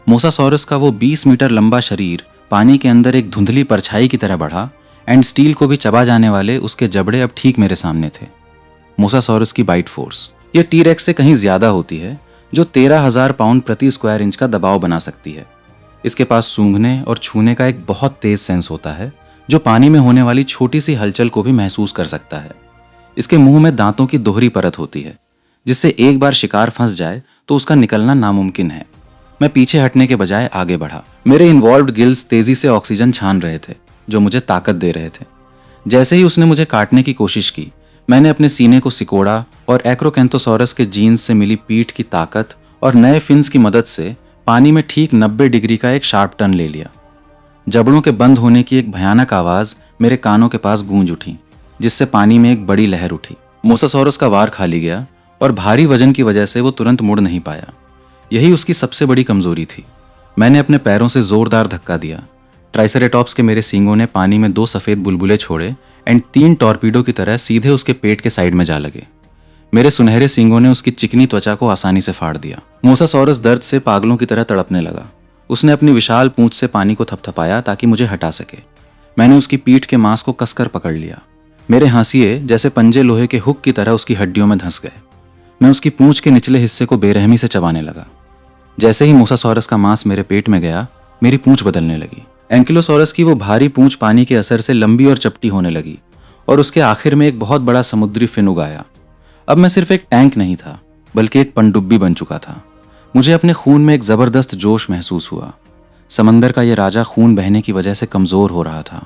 मोसासॉरस का वो 20 मीटर लंबा शरीर पानी के अंदर एक धुंधली परछाई की तरह बढ़ा एंड स्टील को भी चबा जाने वाले उसके जबड़े अब ठीक मेरे सामने थे। मोसासॉरस की बाइट फोर्स ये टी-रेक्स से कहीं ज्यादा होती है, जो 13,000 पाउंड प्रति स्क्वायर इंच का दबाव बना सकती है। इसके पास सूंघने और छूने का एक बहुत तेज सेंस होता है जो पानी में होने वाली छोटी सी हलचल को भी महसूस कर सकता है। इसके मुंह में दांतों की दोहरी परत होती है जिससे एक बार शिकार फंस जाए तो उसका निकलना नामुमकिन है। मैं पीछे हटने के बजाय आगे बढ़ा। मेरे इन्वॉल्व्ड गिल्स तेजी से ऑक्सीजन छान रहे थे जो मुझे ताकत दे रहे थे। जैसे ही उसने मुझे काटने की कोशिश की मैंने अपने सीने को सिकोड़ा और एक्रोकैंथोसॉरस के जीन्स से मिली पीठ की ताकत और नए फिन्स की मदद से पानी में ठीक 90 डिग्री का एक शार्प टर्न ले लिया। जबड़ों के बंद होने की एक भयानक आवाज मेरे कानों के पास गूंज उठी जिससे पानी में एक बड़ी लहर उठी। मोसासॉरस का वार खाली गया और भारी वजन की वजह से वो तुरंत मुड़ नहीं पाया। यही उसकी सबसे बड़ी कमजोरी थी। मैंने अपने पैरों से जोरदार धक्का दिया। ट्राइसेरेटॉप्स के मेरे सींगों ने पानी में 2 सफेद बुलबुले छोड़े एंड 3 टॉर्पीडो की तरह सीधे उसके पेट के साइड में जा लगे। मेरे सुनहरे सींगों ने उसकी चिकनी त्वचा को आसानी से फाड़ दिया। मोसासॉरस दर्द से पागलों की तरह तड़पने लगा। उसने अपनी विशाल पूंछ से पानी को थपथपाया ताकि मुझे हटा सके। मैंने उसकी पीठ के मांस को कसकर पकड़ लिया। मेरे हांसिए जैसे पंजे लोहे के हुक की तरह उसकी हड्डियों में धंस गए। मैं उसकी पूंछ के निचले हिस्से को बेरहमी से चबाने लगा। जैसे ही मोसासॉरस का मांस मेरे पेट में गया मेरी पूंछ बदलने लगी। एंकिलोसॉरस की वो भारी पूंछ पानी के असर से लंबी और चपटी होने लगी और उसके आखिर में एक बहुत बड़ा समुद्री फिन उगाया। अब मैं सिर्फ एक टैंक नहीं था बल्कि एक पनडुब्बी बन चुका था। मुझे अपने खून में एक जबरदस्त जोश महसूस हुआ। समंदर का यह राजा खून बहने की वजह से कमजोर हो रहा था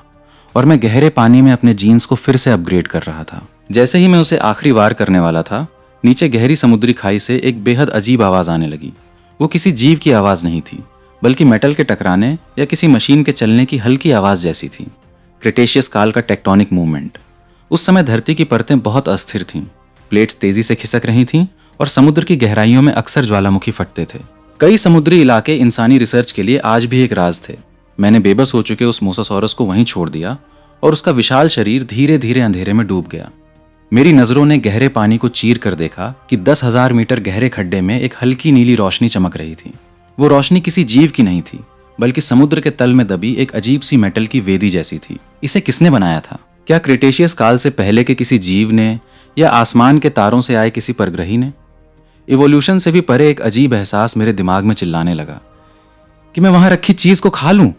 और मैं गहरे पानी में अपने जीन्स को फिर से अपग्रेड कर रहा था। जैसे ही मैं उसे आखिरी वार करने वाला था नीचे गहरी समुद्री खाई से एक बेहद अजीब आवाज आने लगी। वो किसी जीव की आवाज नहीं थी बल्कि मेटल के टकराने या किसी मशीन के चलने की हल्की आवाज जैसी थी। क्रेटेशियस काल का टेक्टोनिक मूवमेंट। उस समय धरती की परतें बहुत अस्थिर थीं। प्लेट्स तेजी से खिसक रही थीं और समुद्र की गहराइयों में अक्सर ज्वालामुखी फटते थे। कई समुद्री इलाके इंसानी रिसर्च के लिए आज भी एक राज थे। मैंने बेबस हो चुके उस मोसासॉरस को वहीं छोड़ दिया और उसका विशाल शरीर धीरे धीरे अंधेरे में डूब गया। मेरी नजरों ने गहरे पानी को चीर कर देखा कि 10,000 मीटर गहरे खड्डे में एक हल्की नीली रोशनी चमक रही थी। वो रोशनी किसी जीव की नहीं थी बल्कि समुद्र के तल में दबी एक अजीब सी मेटल की वेदी जैसी थी। इसे किसने बनाया था? क्या क्रेटेशियस काल से पहले के किसी जीव ने या आसमान के तारों से आए किसी परग्रही ने? इवोल्यूशन से भी परे एक अजीब एहसास मेरे दिमाग में चिल्लाने लगा कि मैं वहां रखी चीज को खा लूं।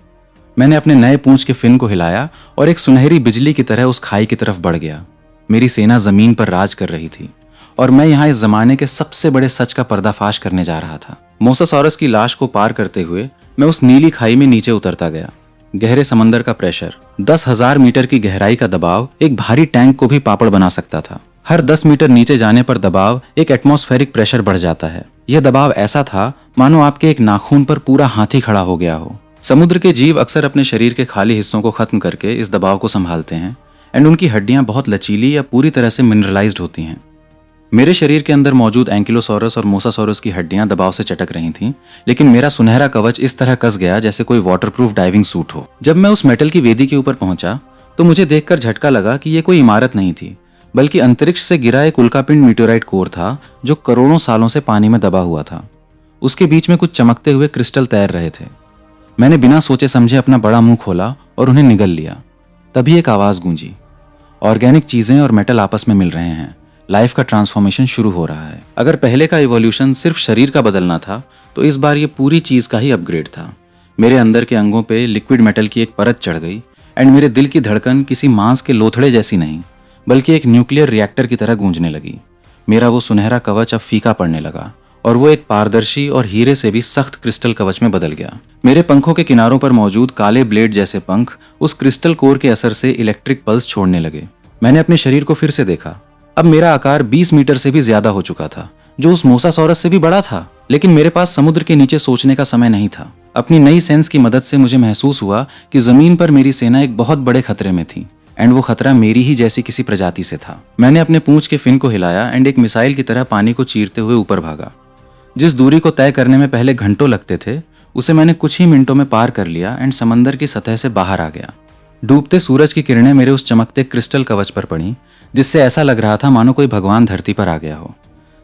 मैंने अपने नए पूंछ के फिन को हिलाया और एक सुनहरी बिजली की तरह उस खाई की तरफ बढ़ गया। मेरी सेना जमीन पर राज कर रही थी और मैं यहाँ इस जमाने के सबसे बड़े सच का पर्दाफाश करने जा रहा था। मोसासॉरस की लाश को पार करते हुए मैं उस नीली खाई में नीचे उतरता गया। गहरे समंदर का प्रेशर, 10,000 मीटर की गहराई का दबाव एक भारी टैंक को भी पापड़ बना सकता था। हर 10 मीटर नीचे जाने पर दबाव एक एटमॉस्फेरिक प्रेशर बढ़ जाता है। यह दबाव ऐसा था मानो आपके एक नाखून पर पूरा हाथी खड़ा हो गया हो। समुद्र के जीव अक्सर अपने शरीर के खाली हिस्सों को खत्म करके इस दबाव को संभालते हैं एंड उनकी हड्डियां बहुत लचीली या पूरी तरह से मिनरलाइज्ड होती हैं। मेरे शरीर के अंदर मौजूद एंकिलोसॉरस और मोसासॉरस की हड्डियां दबाव से चटक रही थीं, लेकिन मेरा सुनहरा कवच इस तरह कस गया जैसे कोई वाटरप्रूफ डाइविंग सूट हो। जब मैं उस मेटल की वेदी के ऊपर पहुंचा तो मुझे देखकर झटका लगा कि यह कोई इमारत नहीं थी बल्कि अंतरिक्ष से गिरा एक उल्कापिंड मीटेओराइट कोर था जो करोड़ों सालों से पानी में दबा हुआ था। उसके बीच में कुछ चमकते हुए क्रिस्टल तैर रहे थे। मैंने बिना सोचे समझे अपना बड़ा मुंह खोला और उन्हें निगल लिया। तभी एक आवाज गूंजी, ऑर्गेनिक चीजें और मेटल आपस में मिल रहे हैं, लाइफ का ट्रांसफॉर्मेशन शुरू हो रहा है। अगर पहले का इवोल्यूशन सिर्फ शरीर का बदलना था तो इस बार ये पूरी चीज का ही अपग्रेड था। मेरे अंदर के अंगों पे लिक्विड मेटल की एक परत चढ़ गई एंड मेरे दिल की धड़कन किसी मांस के लोथड़े जैसी नहीं बल्कि एक न्यूक्लियर रिएक्टर की तरह गूंजने लगी। मेरा वो सुनहरा कवच अब फीका पड़ने लगा और वो एक पारदर्शी और हीरे से भी सख्त क्रिस्टल कवच में बदल गया। मेरे पंखों के किनारों पर मौजूद काले ब्लेड जैसे पंख उस क्रिस्टल कोर के असर से इलेक्ट्रिक पल्स छोड़ने लगे। मैंने अपने शरीर को फिर से देखा। अब मेरा आकार 20 मीटर से भी ज्यादा हो चुका था, जो उस मोसासॉरस से भी बड़ा था। लेकिन मेरे पास समुद्र के नीचे सोचने का समय नहीं था। अपनी नई सेंस की मदद से मुझे महसूस हुआ कि जमीन पर मेरी सेना एक बहुत बड़े खतरे में थी एंड वो खतरा मेरी ही जैसी किसी प्रजाति से था। मैंने अपने पूंछ के फिन को हिलाया एंड एक मिसाइल की तरह पानी को चीरते हुए ऊपर भागा। जिस दूरी को तय करने में पहले घंटों लगते थे, उसे मैंने कुछ ही मिनटों में पार कर लिया एंड समंदर की सतह से बाहर आ गया। डूबते सूरज की किरणें मेरे उस चमकते क्रिस्टल कवच पर पड़ी, जिससे ऐसा लग रहा था मानो कोई भगवान धरती पर आ गया हो।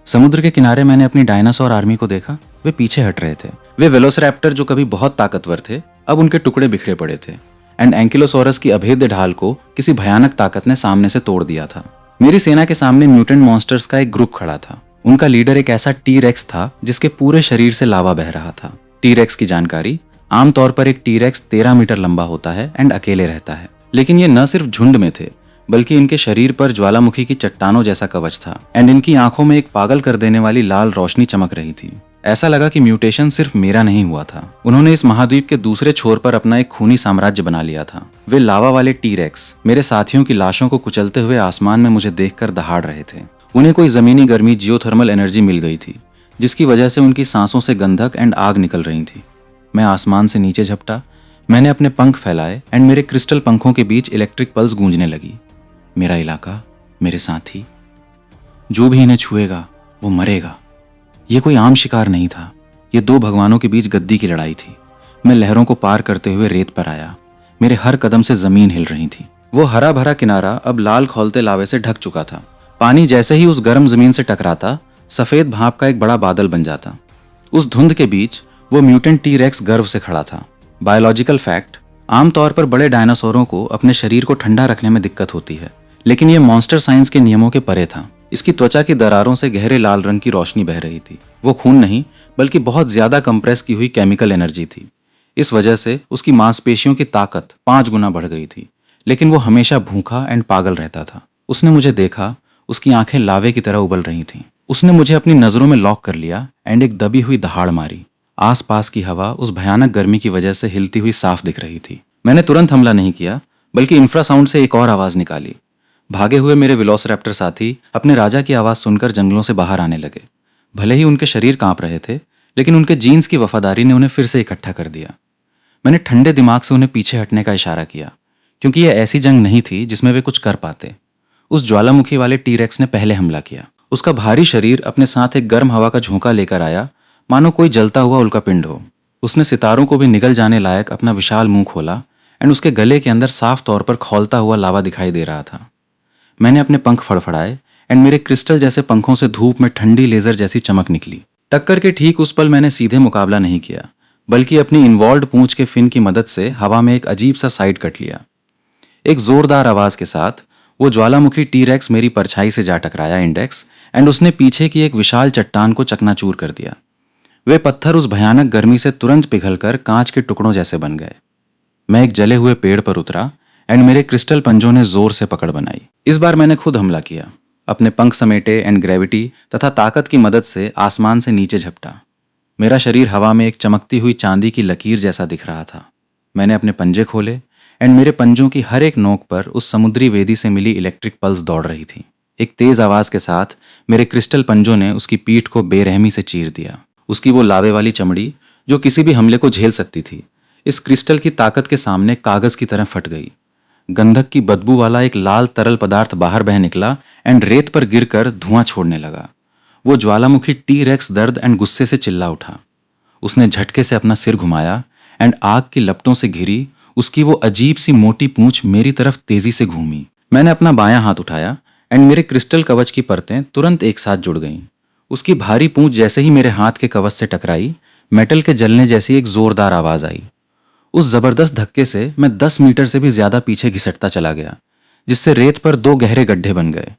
समुद्र के किनारे मैंने अपनी डायनासोर आर्मी को देखा। वे पीछे हट रहे थे। वे वेलोसिरैप्टर जो कभी बहुत ताकतवर थे, अब उनके टुकड़े बिखरे पड़े थे एंड एंकिलोसोरस की अभेद्य ढाल को किसी भयानक ताकत ने सामने से तोड़ दिया था। मेरी सेना के सामने म्यूटेंट मॉन्स्टर्स का एक ग्रुप खड़ा था। उनका लीडर एक ऐसा टी-रेक्स था जिसके पूरे शरीर से लावा बह रहा था। टी-रेक्स की जानकारी, आमतौर पर एक टी-रेक्स 13 मीटर लंबा होता है एंड अकेले रहता है, लेकिन ये न सिर्फ झुंड में थे बल्कि इनके शरीर पर ज्वालामुखी की चट्टानों जैसा कवच था एंड इनकी आंखों में एक पागल कर देने वाली लाल रोशनी चमक रही थी। ऐसा लगा कि म्यूटेशन सिर्फ मेरा नहीं हुआ था। उन्होंने इस महाद्वीप के दूसरे छोर पर अपना एक खूनी साम्राज्य बना लिया था। वे लावा वाले टी-रेक्स मेरे साथियों की लाशों को कुचलते हुए आसमान में मुझे देखकर दहाड़ रहे थे। उन्हें कोई जमीनी गर्मी जियोथर्मल एनर्जी मिल गई थी, जिसकी वजह से उनकी सांसों से गंधक एंड आग निकल रही थी। मैं आसमान से नीचे झपटा। मैंने अपने पंख फैलाए एंड मेरे क्रिस्टल पंखों के बीच इलेक्ट्रिक पल्स गूंजने लगी। मेरा इलाका, मेरे साथी, जो भी इन्हें छुएगा वो मरेगा। ये कोई आम शिकार नहीं था। ये दो भगवानों के बीच गद्दी की लड़ाई थी। मैं लहरों को पार करते हुए रेत पर आया। मेरे हर कदम से जमीन हिल रही थी। वो हरा भरा किनारा अब लाल खौलते लावे से ढक चुका था। पानी जैसे ही उस गर्म जमीन से टकराता, सफेद भाप का एक बड़ा बादल बन जाता। उस धुंध के बीच वो म्यूटेंट टी-रेक्स गर्व से खड़ा था। बायोलॉजिकल फैक्ट, आमतौर पर बड़े डायनासोरों को अपने शरीर को ठंडा रखने में दिक्कत होती है, लेकिन ये मॉन्स्टर साइंस के नियमों के परे था। इसकी त्वचा की दरारों से गहरे लाल रंग की रोशनी बह रही थी। वो खून नहीं बल्कि बहुत ज्यादा कंप्रेस की हुई केमिकल एनर्जी थी। इस वजह से उसकी मांसपेशियों की ताकत 5 गुना बढ़ गई थी, लेकिन वो हमेशा भूखा एंड पागल रहता था। उसने मुझे देखा। उसकी आंखें लावे की तरह उबल रही थीं। उसने मुझे अपनी नजरों में लॉक कर लिया एंड एक दबी हुई दहाड़ मारी। आसपास की हवा उस भयानक गर्मी की वजह से हिलती हुई साफ दिख रही थी। मैंने तुरंत हमला नहीं किया, बल्कि इंफ्रासाउंड से एक और आवाज निकाली। भागे हुए मेरे वेलोसिरैप्टर साथी अपने राजा की आवाज सुनकर जंगलों से बाहर आने लगे। भले ही उनके शरीर कांप रहे थे, लेकिन उनके जीन्स की वफादारी ने उन्हें फिर से इकट्ठा कर दिया। मैंने ठंडे दिमाग से उन्हें पीछे हटने का इशारा किया, क्योंकि यह ऐसी जंग नहीं थी जिसमें वे कुछ कर पाते। उस ज्वालामुखी वाले टी-रेक्स ने पहले हमला किया। उसका भारी शरीर अपने साथ एक गर्म हवा का झोंका लेकर आया, मानो कोई जलता हुआ उल्का पिंड हो। उसने सितारों को भी निगल जाने लायक अपना विशाल मुंह खोला एंड उसके गले के अंदर साफ तौर पर खौलता हुआ लावा दिखाई दे रहा था। मैंने अपने पंख फड़फड़ाए एंड मेरे क्रिस्टल जैसे पंखों से धूप में ठंडी लेजर जैसी चमक निकली। टक्कर के ठीक उस पल मैंने सीधे मुकाबला नहीं किया, बल्कि अपनी इन्वॉल्व पूंछ के फिन की मदद से हवा में एक अजीब सा साइड कट लिया। एक जोरदार आवाज के साथ वो ज्वालामुखी टी-रेक्स मेरी परछाई से जा टकराया इंडेक्स एंड उसने पीछे की एक विशाल चट्टान को चकनाचूर कर दिया। वे पत्थर उस भयानक गर्मी से तुरंत पिघलकर कांच के टुकड़ों जैसे बन गए। मैं एक जले हुए पेड़ पर उतरा एंड मेरे क्रिस्टल पंजों ने जोर से पकड़ बनाई। इस बार मैंने खुद हमला किया। अपने पंख समेटे एंड ग्रेविटी तथा ताकत की मदद से आसमान से नीचे झपटा। मेरा शरीर हवा में एक चमकती हुई चांदी की लकीर जैसा दिख रहा था। मैंने अपने पंजे खोले एंड मेरे पंजों की हर एक नोक पर उस समुद्री वेदी से मिली इलेक्ट्रिक पल्स दौड़ रही थी। एक तेज आवाज के साथ मेरे क्रिस्टल पंजों ने उसकी पीठ को बेरहमी से चीर दिया। उसकी वो लावे वाली चमड़ी, जो किसी भी हमले को झेल सकती थी, इस क्रिस्टल की ताकत के सामने कागज की तरह फट गई। गंधक की बदबू वाला एक लाल तरल पदार्थ बाहर बह निकला एंड रेत पर गिरकर धुआं छोड़ने लगा। वो ज्वालामुखी टी-रेक्स दर्द एंड गुस्से से चिल्ला उठा। उसने झटके से अपना सिर घुमाया एंड आग की लपटों से घिरी उसकी वो अजीब सी मोटी पूंछ मेरी तरफ तेजी से घूमी। मैंने अपना बायां हाथ उठाया एंड मेरे क्रिस्टल कवच की परतें तुरंत एक साथ जुड़ गईं। उसकी भारी पूंछ जैसे ही मेरे हाथ के कवच से टकराई, मेटल के जलने जैसी एक जोरदार आवाज आई। उस जबरदस्त धक्के से मैं 10 मीटर से भी ज्यादा पीछे घिसटता चला गया, जिससे रेत पर 2 गहरे गड्ढे बन गए।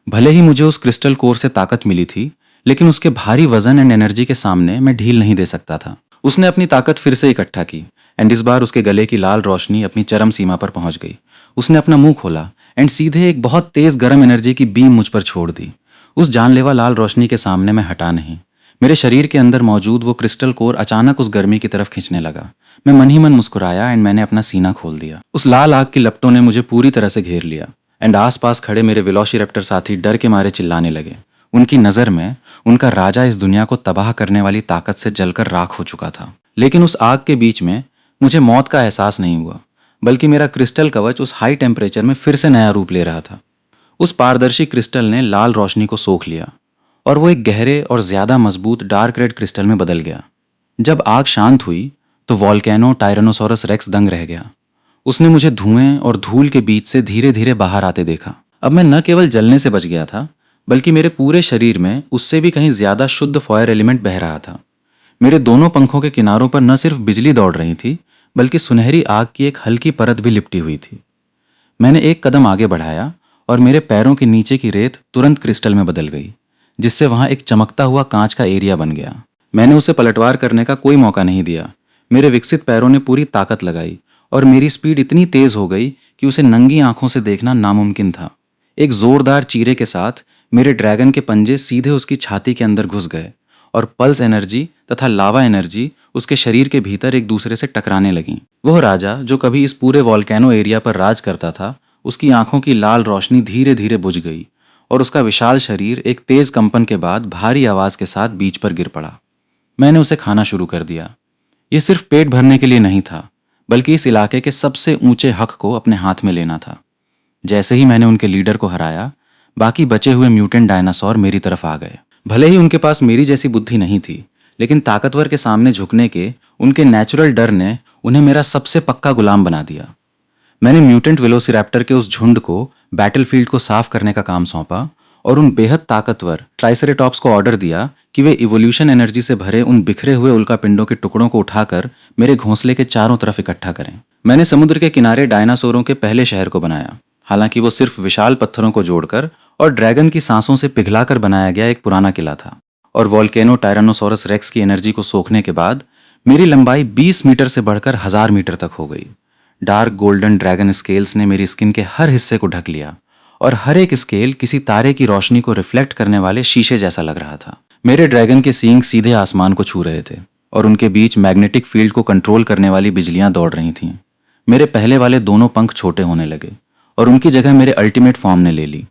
भले ही मुझे उस क्रिस्टल कोर से ताकत मिली थी, लेकिन उसके भारी वजन एंड एनर्जी के सामने मैं ढील नहीं दे सकता था। उसने अपनी ताकत फिर से इकट्ठा की एंड इस बार उसके गले की लाल रोशनी अपनी चरम सीमा पर पहुंच गई। उसने अपना मुंह खोला एंड सीधे एक बहुत तेज गर्म एनर्जी की बीम मुझ पर छोड़ दी। उस जानलेवा लाल रोशनी के सामने मैं हटा नहीं। मेरे शरीर के अंदर मौजूद वो क्रिस्टल कोर अचानक उस गर्मी की तरफ खींचने लगा। मैं मन ही मन मुस्कुराया एंड मैंने अपना सीना खोल दिया। उस लाल आग की लपटों ने मुझे पूरी तरह से घेर लिया एंड आसपास खड़े मेरे वेलोसिरैप्टर साथी डर के मारे चिल्लाने लगे। उनकी नजर में उनका राजा इस दुनिया को तबाह करने वाली ताकत से जलकर राख हो चुका था। लेकिन उस आग के बीच में मुझे मौत का एहसास नहीं हुआ, बल्कि मेरा क्रिस्टल कवच उस हाई टेम्परेचर में फिर से नया रूप ले रहा था। उस पारदर्शी क्रिस्टल ने लाल रोशनी को सोख लिया और वो एक गहरे और ज्यादा मजबूत डार्क रेड क्रिस्टल में बदल गया। जब आग शांत हुई तो वोल्केनो टायरानोसोरस रेक्स दंग रह गया। उसने मुझे धुएं और धूल के बीच से धीरे धीरे बाहर आते देखा। अब मैं न केवल जलने से बच गया था, बल्कि मेरे पूरे शरीर में उससे भी कहीं ज्यादा शुद्ध फायर एलिमेंट बह रहा था। मेरे दोनों पंखों के किनारों पर न सिर्फ बिजली दौड़ रही थी, बल्कि सुनहरी आग की एक हल्की परत भी लिपटी हुई थी। मैंने एक कदम आगे बढ़ाया और मेरे पैरों के नीचे की रेत तुरंत क्रिस्टल में बदल गई, जिससे वहां एक चमकता हुआ कांच का एरिया बन गया। मैंने उसे पलटवार करने का कोई मौका नहीं दिया। मेरे विकसित पैरों ने पूरी ताकत लगाई और मेरी स्पीड इतनी तेज हो गई कि उसे नंगी आंखों से देखना नामुमकिन था। एक जोरदार चीरे के साथ मेरे ड्रैगन के पंजे सीधे उसकी छाती के अंदर घुस गए और पल्स एनर्जी तथा लावा एनर्जी उसके शरीर के भीतर एक दूसरे से टकराने लगीं। वह राजा जो कभी इस पूरे वोल्केनो एरिया पर राज करता था, उसकी आंखों की लाल रोशनी धीरे धीरे बुझ गई और उसका विशाल शरीर एक तेज कंपन के बाद भारी आवाज के साथ बीच पर गिर पड़ा। मैंने उसे खाना शुरू कर दिया। यह सिर्फ पेट भरने के लिए नहीं था, बल्कि इस इलाके के सबसे ऊंचे हक को अपने हाथ में लेना था। जैसे ही मैंने उनके लीडर को हराया, बाकी बचे हुए म्यूटेंट डायनासोर मेरी तरफ आ गए। भले ही उनके पास मेरी जैसी बुद्धि नहीं थी, लेकिन ताकतवर के सामने झुकने के उनके नेचुरल डर ने उन्हें मेरा सबसे पक्का गुलाम बना दिया। मैंने म्यूटेंट वेलोसिरैप्टर के उस झुंड को बैटलफील्ड को साफ करने का काम सौंपा और उन बेहद ताकतवर ट्राइसेरेटॉप्स को ऑर्डर दिया कि वे इवोल्यूशन एनर्जी से भरे उन बिखरे हुए उल्कापिंडों के टुकड़ों को उठाकर मेरे घोंसले के चारों तरफ इकट्ठा करें। मैंने समुद्र के किनारे डायनासोरों के पहले शहर को बनाया, हालांकि वो सिर्फ विशाल पत्थरों को जोड़कर और ड्रैगन की सांसों से पिघलाकर बनाया गया एक पुराना किला था। और वोल्केनो टायरानोसोरस रेक्स की एनर्जी को सोखने के बाद मेरी लंबाई 20 मीटर से बढ़कर 1000 मीटर तक हो गई। डार्क गोल्डन ड्रैगन स्केल्स ने मेरी स्किन के हर हिस्से को ढक लिया और हर एक स्केल किसी तारे की रोशनी को रिफ्लेक्ट करने वाले शीशे जैसा लग रहा था। मेरे ड्रैगन के सींग सीधे आसमान को छू रहे थे और उनके बीच मैग्नेटिक फील्ड को कंट्रोल करने वाली बिजलियां दौड़ रही थीं। मेरे पहले वाले दोनों पंख छोटे होने लगे और उनकी जगह मेरे अल्टीमेट फॉर्म ने ले ली।